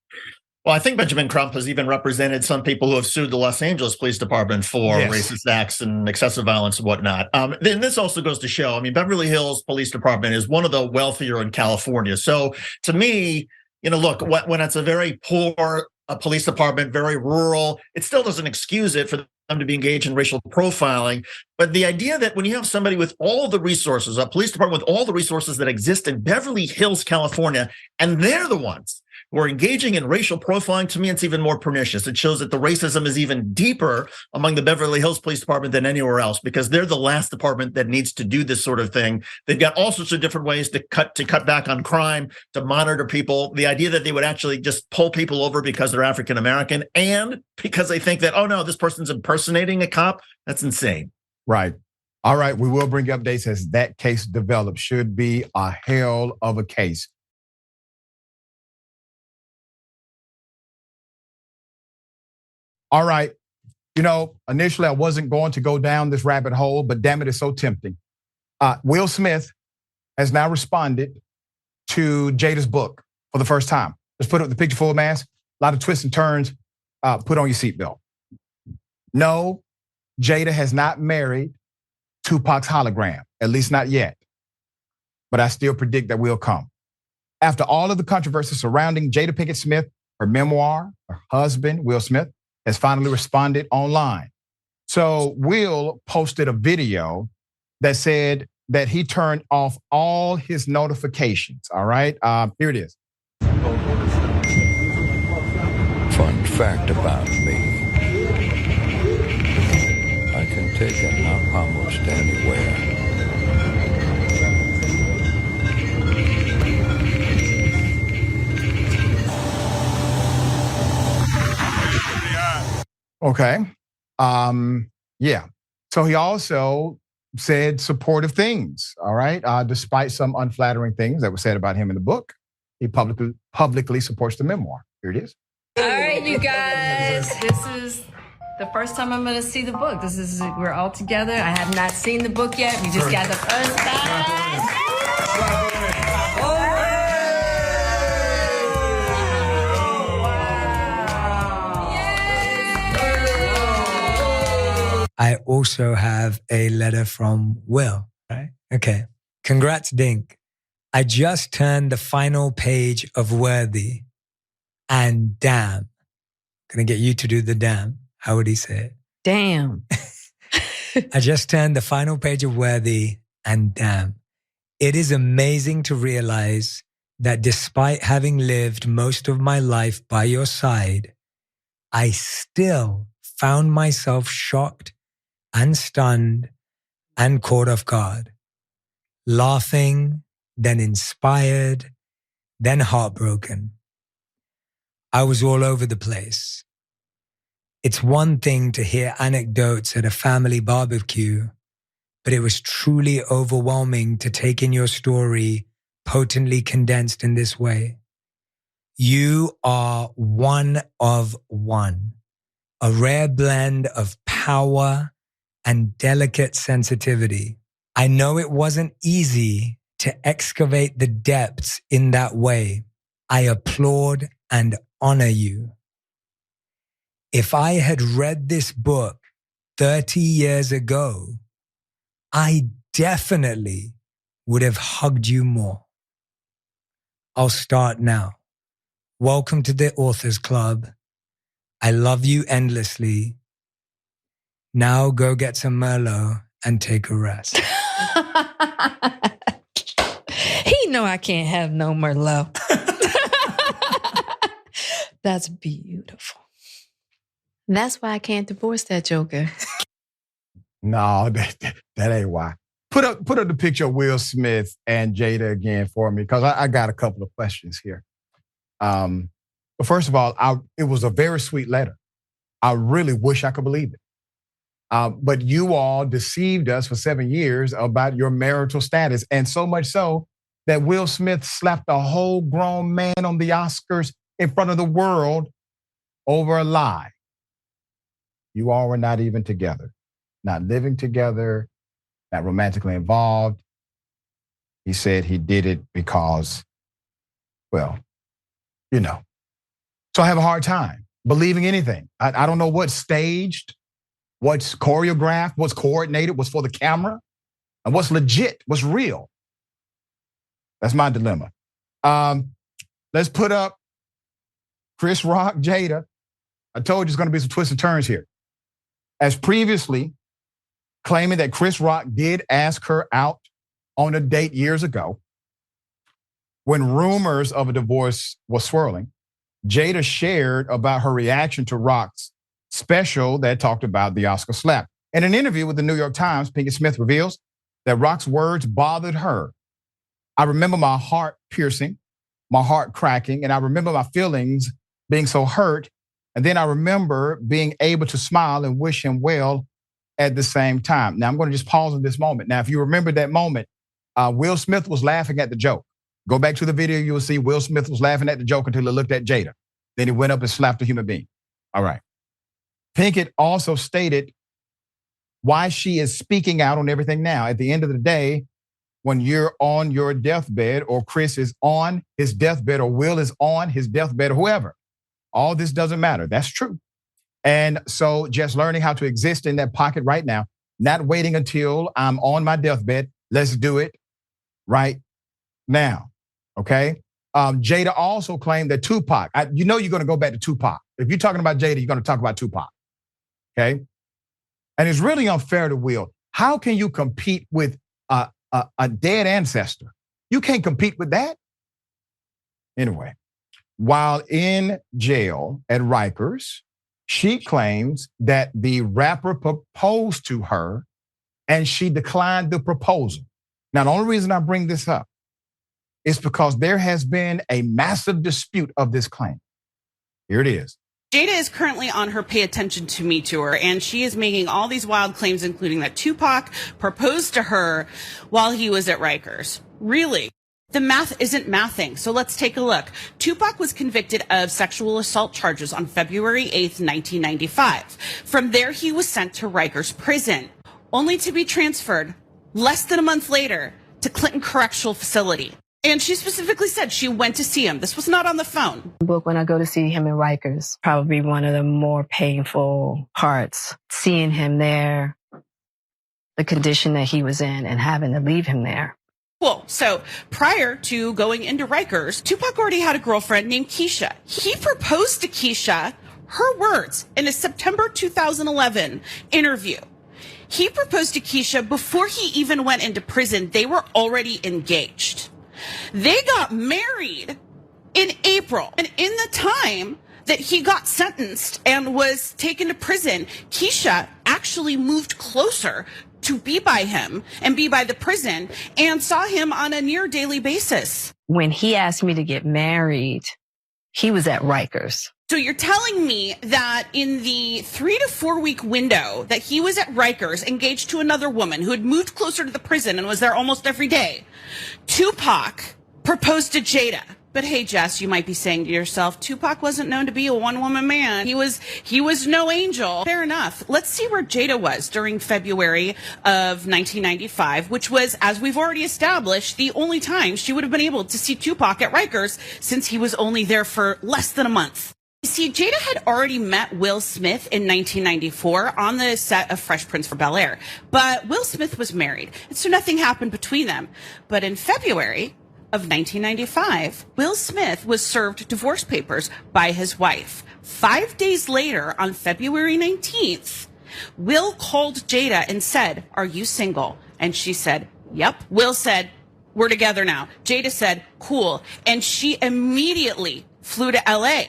Well, I think Benjamin Crump has even represented some people who have sued the Los Angeles Police Department for racist acts and excessive violence and whatnot. Then this also goes to show, I mean, Beverly Hills Police Department is one of the wealthier in California. So to me, you know, look, when it's a very poor police department, very rural, it still doesn't excuse it for them to be engaged in racial profiling. But the idea that when you have somebody with all the resources, a police department with all the resources that exist in Beverly Hills, California, and they're the ones who are engaging in racial profiling, to me, it's even more pernicious. It shows that the racism is even deeper among the Beverly Hills Police Department than anywhere else, because they're the last department that needs to do this sort of thing. They've got all sorts of different ways to cut back on crime, to monitor people. The idea that they would actually just pull people over because they're African American and because they think that, oh no, this person's impersonating a cop, that's insane. Right. All right, we will bring updates as that case develops. Should be a hell of a case. All right, you know, initially I wasn't going to go down this rabbit hole, but damn it, it's so tempting. Will Smith has now responded to Jada's book for the first time. Let's put up the picture full mask. A lot of twists and turns. Put on your seatbelt. No, Jada has not married Tupac's hologram, at least not yet. But I still predict that will come. After all of the controversy surrounding Jada Pinkett Smith, her memoir, her husband, Will Smith, has finally responded online. So Will posted a video that said that he turned off all his notifications, all right? Here it is. Fun fact about me, I can take a nap almost anywhere. Okay. Yeah. So he also said supportive things, all right? Despite some unflattering things that were said about him in the book, he publicly supports the memoir. Here it is. All right, you guys. This is the first time I'm going to see the book. We're all together. I have not seen the book yet. We just got the first time. I also have a letter from Will, right? Okay. Congrats, Dink. I just turned the final page of Worthy. And damn. Gonna get you to do the damn. How would he say it? Damn. I just turned the final page of Worthy, and damn. It is amazing to realize that despite having lived most of my life by your side, I still found myself shocked and stunned and caught off guard. Laughing, then inspired, then heartbroken. I was all over the place. It's one thing to hear anecdotes at a family barbecue, but it was truly overwhelming to take in your story potently condensed in this way. You are one of one, a rare blend of power and delicate sensitivity. I know it wasn't easy to excavate the depths in that way. I applaud and honor you. If I had read this book 30 years ago, I definitely would have hugged you more. I'll start now. Welcome to the Authors Club. I love you endlessly. Now go get some Merlot and take a rest. He know I can't have no Merlot. That's beautiful. That's why I can't divorce that joker. No, that ain't why. Put up the picture of Will Smith and Jada again for me, because I got a couple of questions here. But first of all, it was a very sweet letter. I really wish I could believe it. But you all deceived us for 7 years about your marital status, and so much so that Will Smith slapped a whole grown man on the Oscars in front of the world over a lie. You all were not even together, not living together, not romantically involved. He said he did it because, well, you know. So I have a hard time believing anything. I don't know what's staged, what's choreographed, what's coordinated, what's for the camera, and what's legit, what's real. That's my dilemma. Let's put up Chris Rock, Jada. I told you there's going to be some twists and turns here. As previously claiming that Chris Rock did ask her out on a date years ago, when rumors of a divorce was swirling, Jada shared about her reaction to Rock's special that talked about the Oscar slap. In an interview with the New York Times, Pinkett Smith reveals that Rock's words bothered her. I remember my heart piercing, my heart cracking, and I remember my feelings being so hurt. And then I remember being able to smile and wish him well at the same time. Now, I'm going to just pause in this moment. Now, if you remember that moment, Will Smith was laughing at the joke. Go back to the video, you will see Will Smith was laughing at the joke until he looked at Jada. Then he went up and slapped a human being. All right. Pinkett also stated why she is speaking out on everything now. At the end of the day, when you're on your deathbed, or Chris is on his deathbed, or Will is on his deathbed, or whoever, all this doesn't matter. That's true. And so just learning how to exist in that pocket right now, not waiting until I'm on my deathbed. Let's do it right now. Okay. Jada also claimed that Tupac, you're going to go back to Tupac. If you're talking about Jada, you're going to talk about Tupac. Okay. And it's really unfair to Will. How can you compete with a dead ancestor? You can't compete with that. Anyway, while in jail at Rikers, she claims that the rapper proposed to her and she declined the proposal. Now, the only reason I bring this up is because there has been a massive dispute of this claim. Here it is. Jada is currently on her Pay Attention to Me tour, and she is making all these wild claims, including that Tupac proposed to her while he was at Rikers. Really? The math isn't mathing, so let's take a look. Tupac was convicted of sexual assault charges on February 8th, 1995. From there, he was sent to Rikers Prison, only to be transferred less than a month later to Clinton Correctional Facility. And she specifically said she went to see him. This was not on the phone. Book when I go to see him in Rikers, probably one of the more painful parts. Seeing him there, the condition that he was in, and having to leave him there. Cool. So prior to going into Rikers, Tupac already had a girlfriend named Keisha. He proposed to Keisha, her words, in a September 2011 interview. He proposed to Keisha before he even went into prison. They were already engaged. They got married in April. And in the time that he got sentenced and was taken to prison, Keisha actually moved closer to be by him and be by the prison and saw him on a near daily basis. When he asked me to get married, he was at Rikers. So you're telling me that in the 3 to 4 week window that he was at Rikers, engaged to another woman who had moved closer to the prison and was there almost every day, Tupac proposed to Jada. But hey, Jess, you might be saying to yourself, Tupac wasn't known to be a one-woman man. He was no angel. Fair enough. Let's see where Jada was during February of 1995, which was, as we've already established, the only time she would have been able to see Tupac at Rikers since he was only there for less than a month. You see, Jada had already met Will Smith in 1994 on the set of Fresh Prince of Bel-Air, but Will Smith was married, and so nothing happened between them. But in February of 1995, Will Smith was served divorce papers by his wife. 5 days later, on February 19th, Will called Jada and said, "Are you single?" And she said, "Yep." Will said, "We're together now." Jada said, "Cool." And she immediately flew to LA.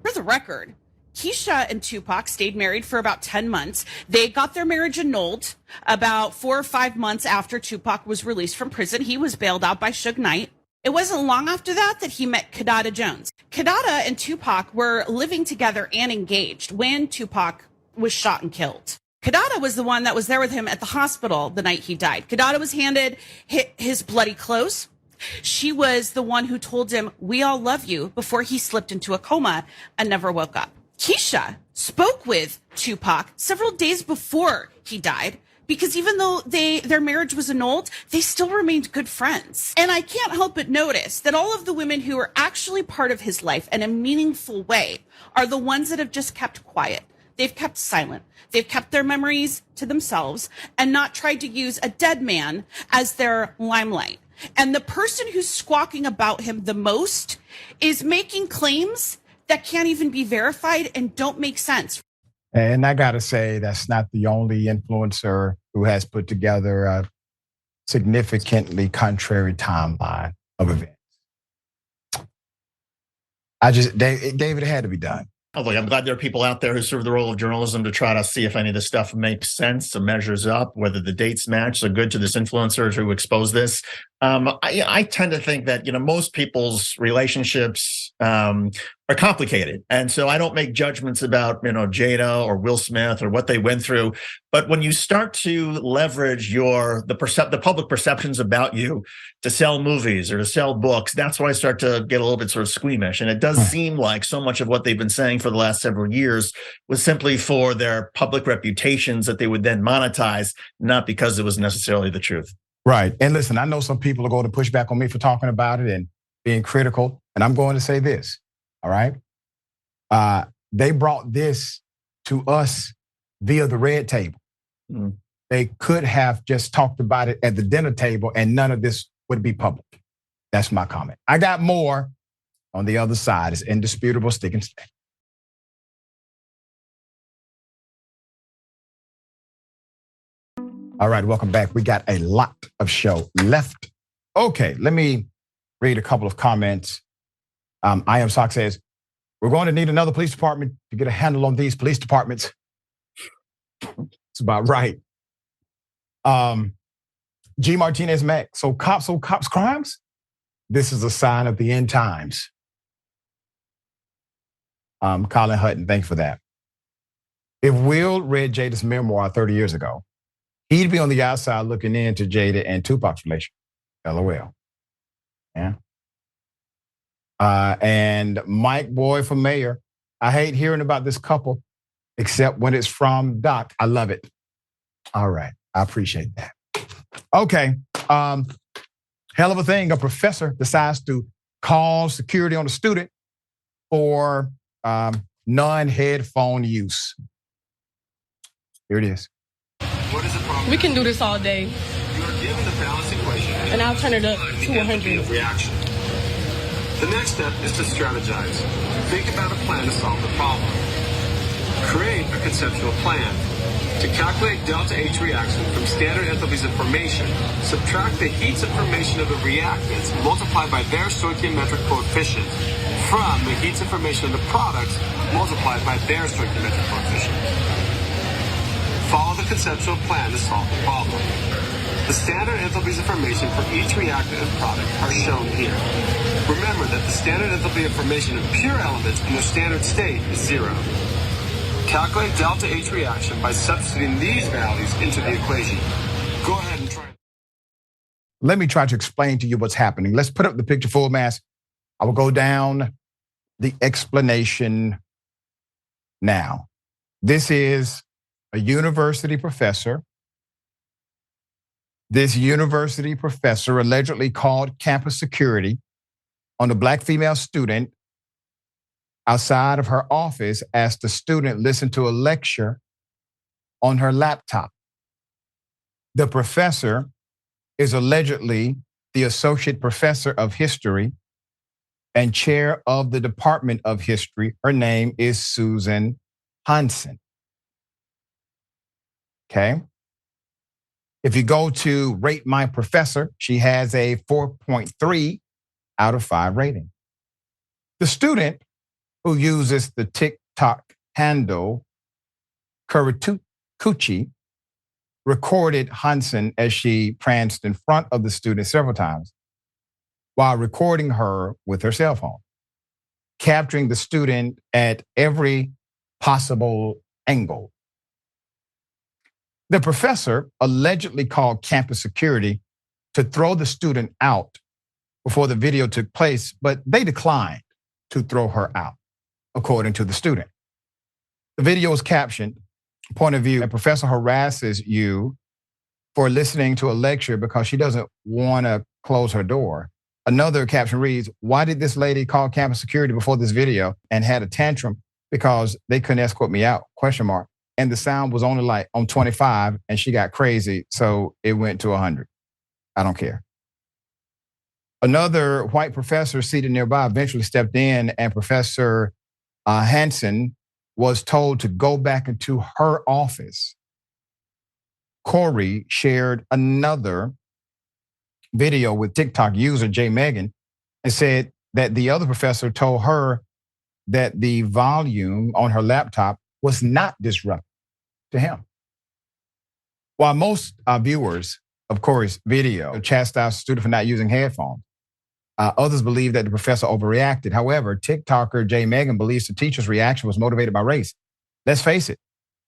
For the record, Keisha and Tupac stayed married for about 10 months. They got their marriage annulled about 4 or 5 months after Tupac was released from prison. He was bailed out by Suge Knight. It wasn't long after that he met Kidada Jones. Kidada and Tupac were living together and engaged when Tupac was shot and killed. Kidada was the one that was there with him at the hospital the night he died. Kidada was handed his bloody clothes. She was the one who told him, "We all love you," before he slipped into a coma and never woke up. Keisha spoke with Tupac several days before he died, because even though their marriage was annulled, they still remained good friends. And I can't help but notice that all of the women who are actually part of his life in a meaningful way are the ones that have just kept quiet. They've kept silent. They've kept their memories to themselves and not tried to use a dead man as their limelight. And the person who's squawking about him the most is making claims that can't even be verified and don't make sense. And I got to say, that's not the only influencer who has put together a significantly contrary timeline of events. David, it had to be done. Oh, look, I'm glad there are people out there who serve the role of journalism to try to see if any of this stuff makes sense and measures up, whether the dates match. So good to this influencer who exposed this. I tend to think that, most people's relationships are complicated. And so I don't make judgments about, Jada or Will Smith or what they went through. But when you start to leverage the public perceptions about you to sell movies or to sell books, that's when I start to get a little bit sort of squeamish. And it does seem like so much of what they've been saying for the last several years was simply for their public reputations that they would then monetize, not because it was necessarily the truth. Right. And listen, I know some people are going to push back on me for talking about it and being critical. And I'm going to say this. All right. They brought this to us via the red table. Mm. They could have just talked about it at the dinner table and none of this would be public. That's my comment. I got more on the other side. It's indisputable, stick and stay. All right, welcome back. We got a lot of show left. Okay, let me read a couple of comments. I Am Sock says, we're going to need another police department to get a handle on these police departments. It's about right. G. Martinez Mac, so cops crimes? This is a sign of the end times. Colin Hutton, thanks for that. If Will read Jada's memoir 30 years ago, he'd be on the outside looking into Jada and Tupac's relationship. LOL. Yeah. And Mike Boy for mayor. I hate hearing about this couple, except when it's from Doc. I love it. All right. I appreciate that. Okay. Hell of a thing. A professor decides to call security on a student for non-headphone use. Here it is. What is the problem? We can do this all day. You are given the balance equation. And I'll turn it up to 100. Reaction. The next step is to strategize. Think about a plan to solve the problem. Create a conceptual plan. To calculate delta H reaction from standard enthalpies of formation, subtract the heat's information of the reactants multiplied by their stoichiometric coefficient from the heat's information of the products multiplied by their stoichiometric coefficient. Follow the conceptual plan to solve the problem. The standard enthalpies of formation for each reactant and product are shown here. Remember that the standard enthalpy of formation of pure elements in their standard state is 0. Calculate delta H reaction by substituting these values into the equation. Go ahead and try. Let me try to explain to you what's happening. Let's put up the picture full mass. I will go down the explanation now. This is a university professor. This university professor allegedly called campus security on a black female student outside of her office as the student listened to a lecture on her laptop. The professor is allegedly the associate professor of history and chair of the Department of History. Her name is Susan Hansen. Okay. If you go to Rate My Professor, she has a 4.3 out of 5 rating. The student who uses the TikTok handle Kuritukuchi recorded Hansen as she pranced in front of the student several times while recording her with her cell phone, capturing the student at every possible angle. The professor allegedly called campus security to throw the student out before the video took place, but they declined to throw her out, according to the student. The video is captioned, point of view, a professor harasses you for listening to a lecture because she doesn't want to close her door. Another caption reads, why did this lady call campus security before this video and had a tantrum because they couldn't escort me out, ? And the sound was only like on 25 and she got crazy, so it went to 100. I don't care. Another white professor seated nearby eventually stepped in, and Professor Hansen was told to go back into her office. Corey shared another video with TikTok user J. Megan and said that the other professor told her that the volume on her laptop was not disruptive to him. While most viewers of Corey's video chastised the student for not using headphones, others believe that the professor overreacted. However, TikToker J. Megan believes the teacher's reaction was motivated by race. Let's face it,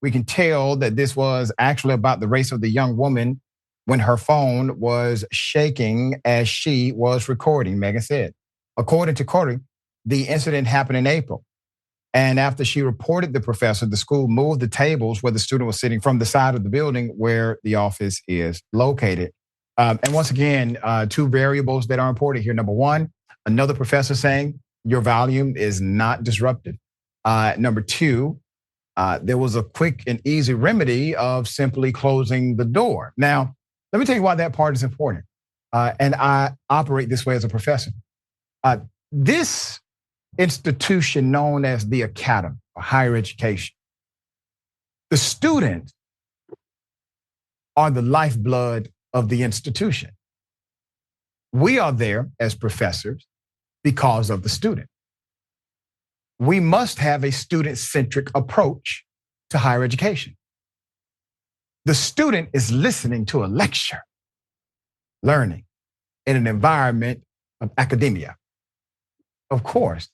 we can tell that this was actually about the race of the young woman when her phone was shaking as she was recording, Megan said. According to Corey, the incident happened in April. And after she reported the professor, the school moved the tables where the student was sitting from the side of the building where the office is located. And once again, 2 variables that are important here. Number 1, another professor saying your volume is not disruptive. Number 2, there was a quick and easy remedy of simply closing the door. Now, let me tell you why that part is important. And I operate this way as a professor. This institution known as the Academy for Higher Education, the students are the lifeblood of the institution. We are there as professors because of the student. We must have a student-centric approach to higher education. The student is listening to a lecture, learning in an environment of academia. Of course,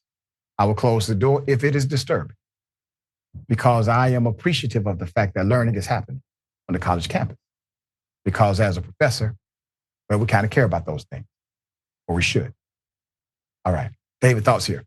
I will close the door if it is disturbing, because I am appreciative of the fact that learning is happening on the college campus. Because as a professor, well, we kind of care about those things, or we should. All right, David, thoughts here?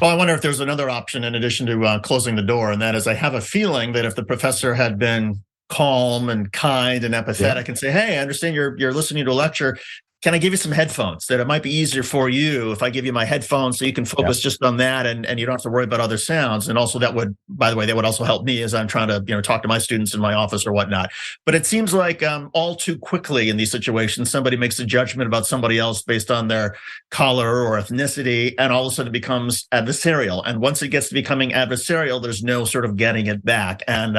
Well, I wonder if there's another option in addition to closing the door, and that is I have a feeling that if the professor had been calm and kind and empathetic and say, hey, I understand you're listening to a lecture, can I give you some headphones that it might be easier for you if I give you my headphones so you can focus just on that and you don't have to worry about other sounds. And also that would, by the way, that would also help me as I'm trying to, talk to my students in my office or whatnot. But it seems like all too quickly in these situations, somebody makes a judgment about somebody else based on their color or ethnicity, and all of a sudden it becomes adversarial. And once it gets to becoming adversarial, there's no sort of getting it back. And,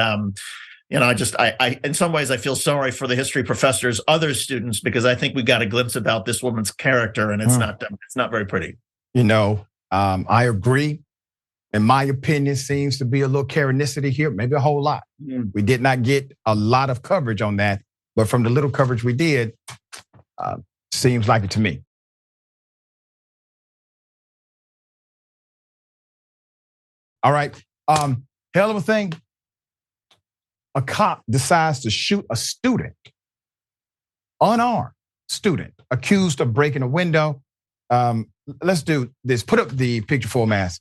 I in some ways I feel sorry for the history professors, other students, because I think we got a glimpse about this woman's character, and it's not very pretty. I agree. In my opinion, seems to be a little Karenicity here, maybe a whole lot. We did not get a lot of coverage on that, but from the little coverage we did, seems like it to me. All right, hell of a thing. A cop decides to shoot a student, unarmed student, accused of breaking a window. Let's do this. Put up the picture format.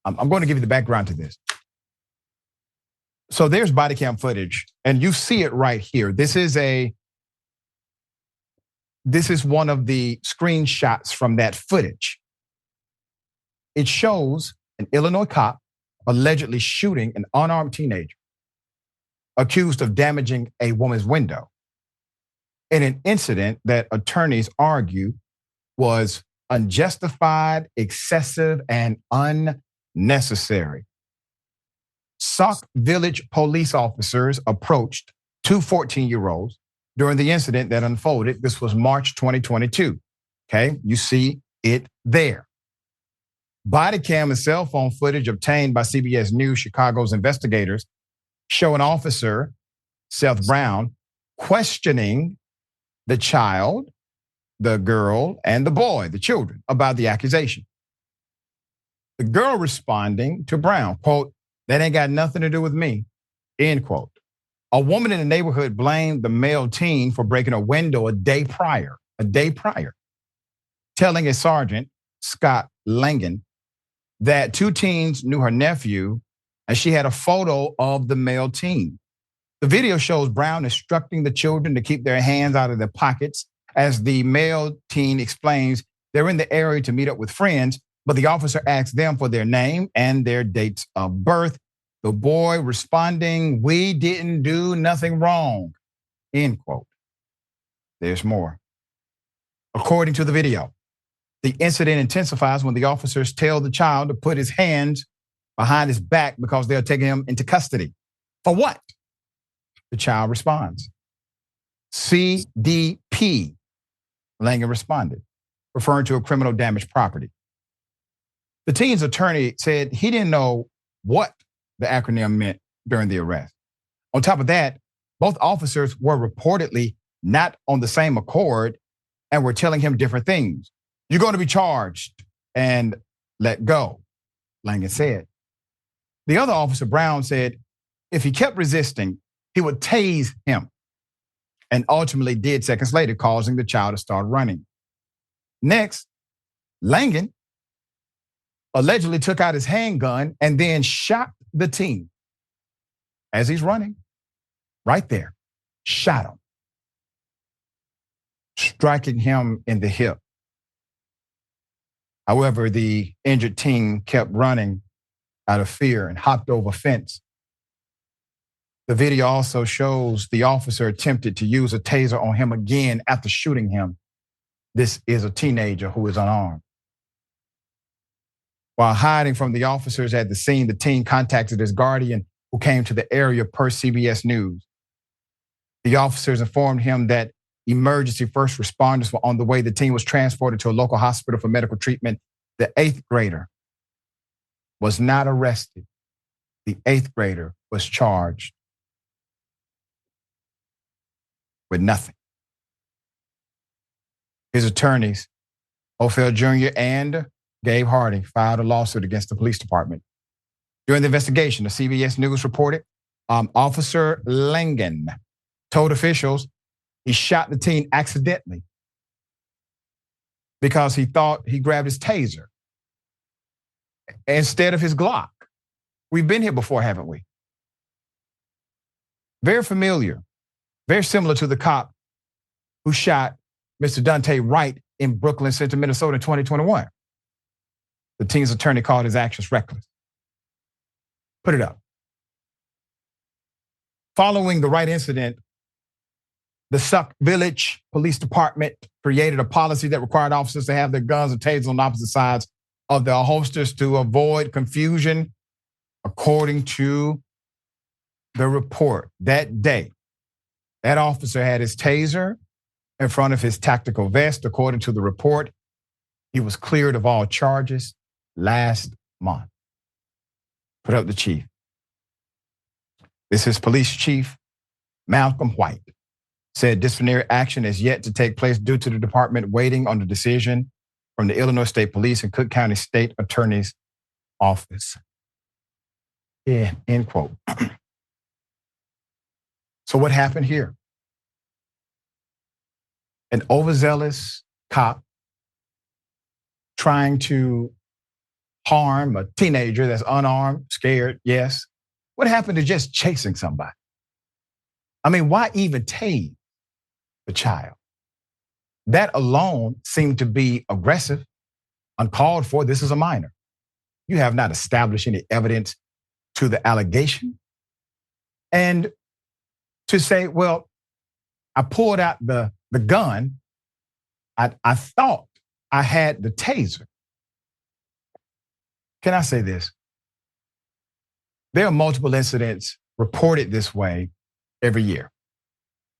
I'm going to give you the background to this. So there's body cam footage, and you see it right here. This is one of the screenshots from that footage. It shows an Illinois cop allegedly shooting an unarmed teenager accused of damaging a woman's window in an incident that attorneys argue was unjustified, excessive, and unnecessary. Sauk Village police officers approached two 14-year-olds during the incident that unfolded. This was March 2022. Okay, you see it there. Body cam and cell phone footage obtained by CBS News Chicago's investigators show an officer, Seth Brown, questioning the child, the girl, and the boy, the children, about the accusation. The girl responding to Brown, quote, "That ain't got nothing to do with me," end quote. A woman in the neighborhood blamed the male teen for breaking a window a day prior, telling a sergeant, Scott Langan, that two teens knew her nephew, and she had a photo of the male teen. The video shows Brown instructing the children to keep their hands out of their pockets. As the male teen explains, they're in the area to meet up with friends, but the officer asks them for their name and their dates of birth. The boy responding, "We didn't do nothing wrong," end quote. There's more. According to the video, the incident intensifies when the officers tell the child to put his hands behind his back because they're taking him into custody. For what? The child responds, "CDP," Langan responded, referring to a criminal damage property. The teen's attorney said he didn't know what the acronym meant during the arrest. On top of that, both officers were reportedly not on the same accord and were telling him different things. "You're going to be charged and let go," Langan said. The other officer, Brown, said if he kept resisting, he would tase him, and ultimately did seconds later, causing the child to start running. Next, Langan allegedly took out his handgun and then shot the teen as he's running. Right there, shot him, striking him in the hip. However, the injured teen kept running out of fear and hopped over a fence. The video also shows the officer attempted to use a taser on him again after shooting him. This is a teenager who is unarmed. While hiding from the officers at the scene, the teen contacted his guardian, who came to the area per CBS News. The officers informed him that emergency first responders were on the way. The teen was transported to a local hospital for medical treatment. The 8th grader was not arrested. The 8th grader was charged with nothing. His attorneys, Ophel Jr. and Gabe Harding, filed a lawsuit against the police department. During the investigation, the CBS News reported Officer Langan told officials he shot the teen accidentally because he thought he grabbed his taser instead of his Glock. We've been here before, haven't we? Very familiar, very similar to the cop who shot Mr. Dante Wright in Brooklyn Center, Minnesota in 2021. The teen's attorney called his actions reckless. Put it up. Following the Wright incident, the Suck Village Police Department created a policy that required officers to have their guns and tasers on opposite sides of their holsters to avoid confusion. According to the report, that day, that officer had his taser in front of his tactical vest. According to the report, he was cleared of all charges last month. Put up the chief. This is Police Chief Malcolm White. Said disciplinary action is yet to take place due to the department waiting on the decision from the Illinois State Police and Cook County State Attorney's Office. Yeah, end quote. So what happened here? An overzealous cop trying to harm a teenager that's unarmed, scared, yes. What happened to just chasing somebody? I mean, why even tase the child? That alone seemed to be aggressive, uncalled for. This is a minor. You have not established any evidence to the allegation. And to say, well, I pulled out the gun. I thought I had the taser. Can I say this? There are multiple incidents reported this way every year.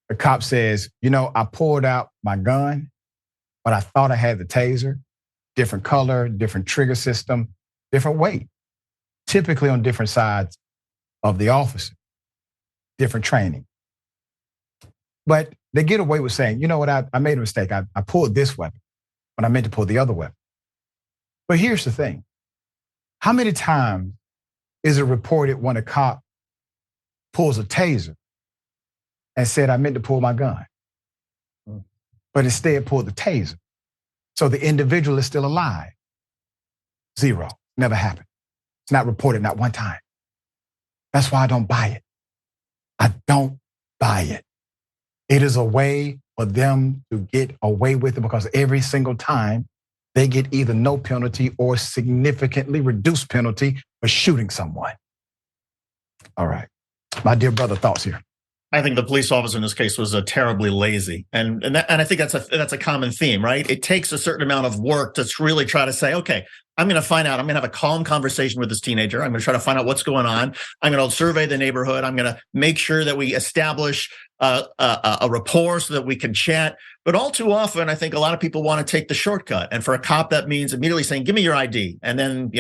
The cop says, I pulled out my gun, but I thought I had the taser. Different color, different trigger system, different weight. Typically on different sides of the officer, different training. But they get away with saying, you know what, I made a mistake. I pulled this weapon, but I meant to pull the other weapon. But here's the thing. How many times is it reported when a cop pulls a taser and said, I meant to pull my gun, but instead pulled the taser? So the individual is still alive. Zero. Never happened. It's not reported, not one time. That's why I don't buy it. I don't buy it. It is a way for them to get away with it because every single time they get either no penalty or significantly reduced penalty for shooting someone. All right. My dear brother, thoughts here. I think the police officer in this case was terribly lazy. And I think that's a common theme, right? It takes a certain amount of work to really try to say, okay, I'm going to find out. I'm going to have a calm conversation with this teenager. I'm going to try to find out what's going on. I'm going to survey the neighborhood. I'm going to make sure that we establish a rapport so that we can chat. But all too often, I think a lot of people want to take the shortcut. And for a cop, that means immediately saying, give me your ID. And then,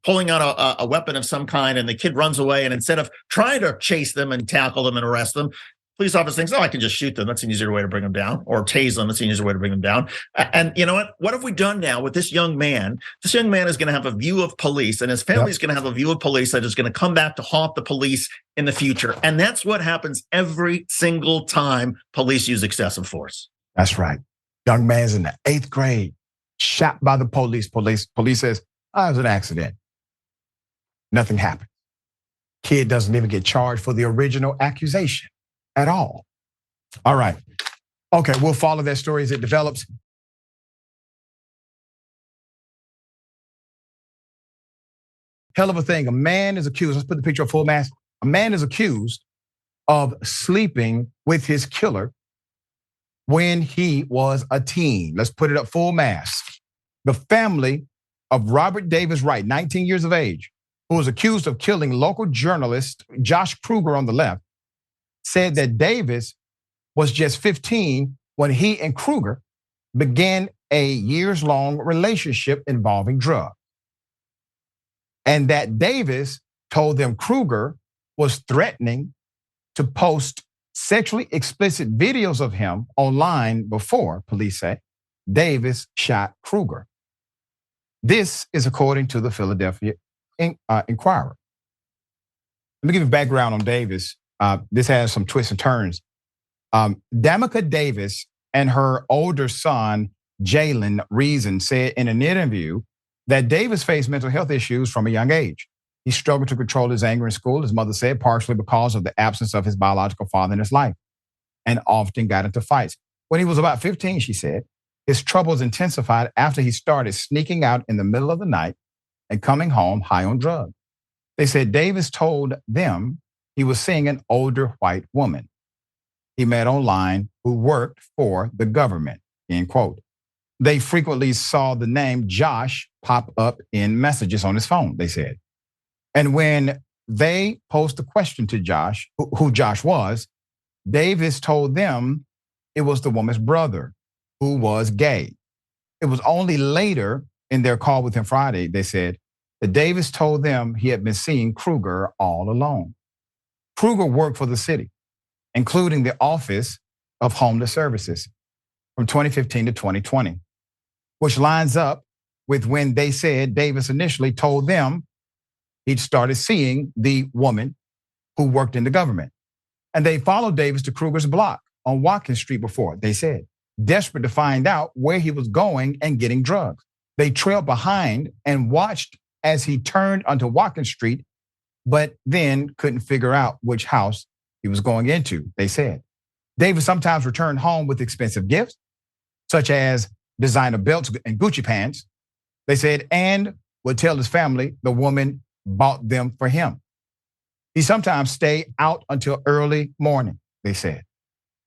pulling out a weapon of some kind, and the kid runs away. And instead of trying to chase them and tackle them and arrest them, police officer thinks, I can just shoot them. That's an easier way to bring them down. Or tase them. That's an easier way to bring them down. And you know what? What have we done now with this young man? This young man is going to have a view of police, and his family is going to have a view of police that is going to come back to haunt the police in the future. And that's what happens every single time police use excessive force. That's right. Young man's in the 8th grade, shot by the police. Police says, it was an accident. Nothing happened. Kid doesn't even get charged for the original accusation at all. All right. Okay, we'll follow that story as it develops. Hell of a thing. A man is accused. Let's put the picture of full mask. A man is accused of sleeping with his killer when he was a teen. Let's put it up full mask. The family of Robert Davis Wright, 19 years of age, who was accused of killing local journalist Josh Kruger on the left, said that Davis was just 15 when he and Kruger began a years-long relationship involving drugs. And that Davis told them Kruger was threatening to post sexually explicit videos of him online before, police say, Davis shot Kruger. This is according to the Philadelphia Inquirer. Let me give you background on Davis. This has some twists and turns. Damica Davis and her older son, Jalen Reason, said in an interview that Davis faced mental health issues from a young age. He struggled to control his anger in school, his mother said, partially because of the absence of his biological father in his life, and often got into fights. When he was about 15, she said, his troubles intensified after he started sneaking out in the middle of the night and coming home high on drugs. They said Davis told them he was seeing an older white woman he met online who worked for the government, end quote. They frequently saw the name Josh pop up in messages on his phone, they said. And when they posed the question to Josh, who Josh was, Davis told them it was the woman's brother who was gay. It was only later in their call with him Friday, they said, that Davis told them he had been seeing Kruger all along. Kruger worked for the city, including the Office of Homeless Services from 2015 to 2020, which lines up with when they said Davis initially told them he'd started seeing the woman who worked in the government. And they followed Davis to Kruger's block on Watkins Street before, they said, desperate to find out where he was going and getting drugs. They trailed behind and watched as he turned onto Watkins Street, but then couldn't figure out which house he was going into, they said. Davis sometimes returned home with expensive gifts, such as designer belts and Gucci pants, they said, and would tell his family the woman bought them for him. He sometimes stayed out until early morning, they said,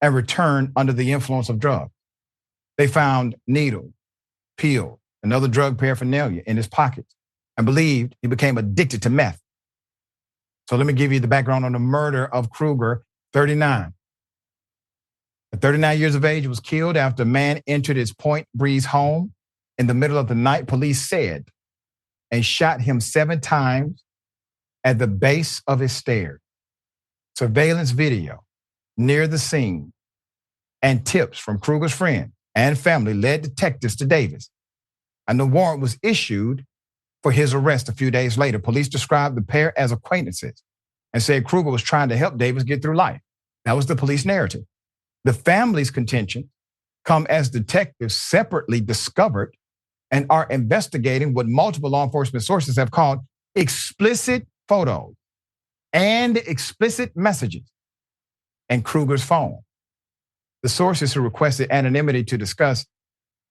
and returned under the influence of drugs. They found needles, pills, and other drug paraphernalia in his pockets and believed he became addicted to meth. So let me give you the background on the murder of Kruger, 39. At 39 years of age, he was killed after a man entered his Point Breeze home in the middle of the night, police said, and shot him 7 times at the base of his stairs. Surveillance video near the scene and tips from Kruger's friend and family led detectives to Davis, and the warrant was issued for his arrest a few days later. Police described the pair as acquaintances and said Kruger was trying to help Davis get through life. That was the police narrative. The family's contention come as detectives separately discovered and are investigating what multiple law enforcement sources have called explicit photos and explicit messages in Kruger's phone. The sources who requested anonymity to discuss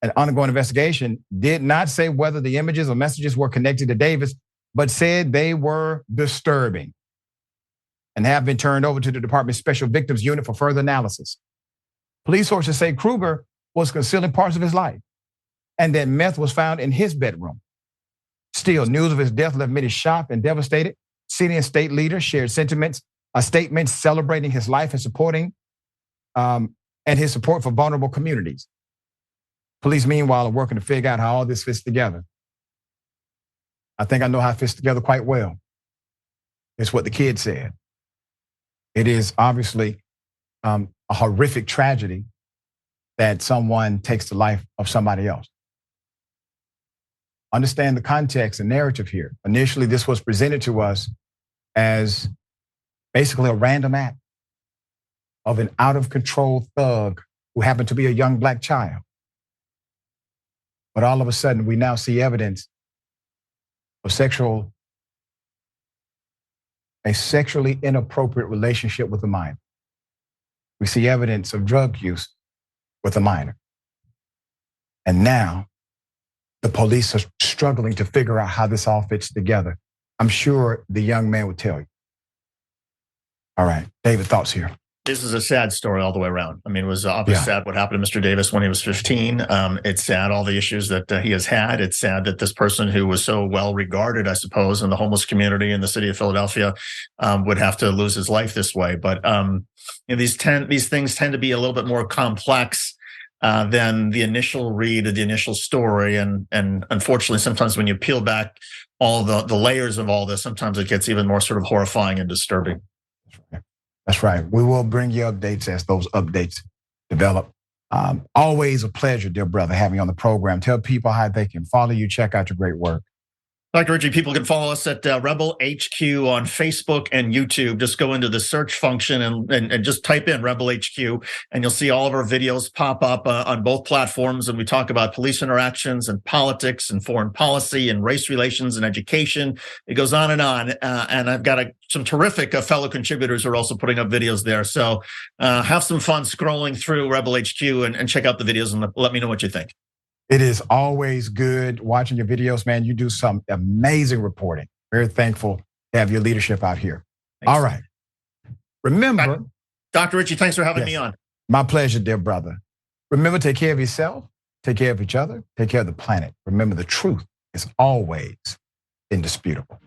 an ongoing investigation did not say whether the images or messages were connected to Davis, but said they were disturbing and have been turned over to the Department's Special Victims Unit for further analysis. Police sources say Kruger was concealing parts of his life and that meth was found in his bedroom. Still, news of his death left many shocked and devastated. City and state leaders shared statements celebrating his life and supporting and his support for vulnerable communities. Police, meanwhile, are working to figure out how all this fits together. I think I know how it fits together quite well. It's what the kid said. It is obviously a horrific tragedy that someone takes the life of somebody else. Understand the context and narrative here. Initially, this was presented to us as basically a random act of an out-of-control thug who happened to be a young black child. But all of a sudden, we now see evidence of a sexually inappropriate relationship with a minor. We see evidence of drug use with a minor. And now the police are struggling to figure out how this all fits together. I'm sure the young man would tell you. All right, David, thoughts here. This is a sad story all the way around. I mean, it was obviously sad what happened to Mr. Davis when he was 15. It's sad all the issues that he has had. It's sad that this person who was so well regarded, I suppose, in the homeless community in the city of Philadelphia would have to lose his life this way. But these things tend to be a little bit more complex than the initial read of the initial story. And unfortunately, sometimes when you peel back all the layers of all this, sometimes it gets even more sort of horrifying and disturbing. That's right. We will bring you updates as those updates develop. Always a pleasure, dear brother, having you on the program. Tell people how they can follow you, check out your great work. Dr. Richey, people can follow us at Rebel HQ on Facebook and YouTube. Just go into the search function and just type in Rebel HQ, and you'll see all of our videos pop up on both platforms. And we talk about police interactions and politics and foreign policy and race relations and education. It goes on. And I've got some terrific fellow contributors who are also putting up videos there. So have some fun scrolling through Rebel HQ and check out the videos and let me know what you think. It is always good watching your videos, man. You do some amazing reporting. Very thankful to have your leadership out here. Thanks. All right. Remember, Dr. Richey, thanks for having me on. My pleasure, dear brother. Remember, take care of yourself, take care of each other, take care of the planet. Remember, the truth is always indisputable.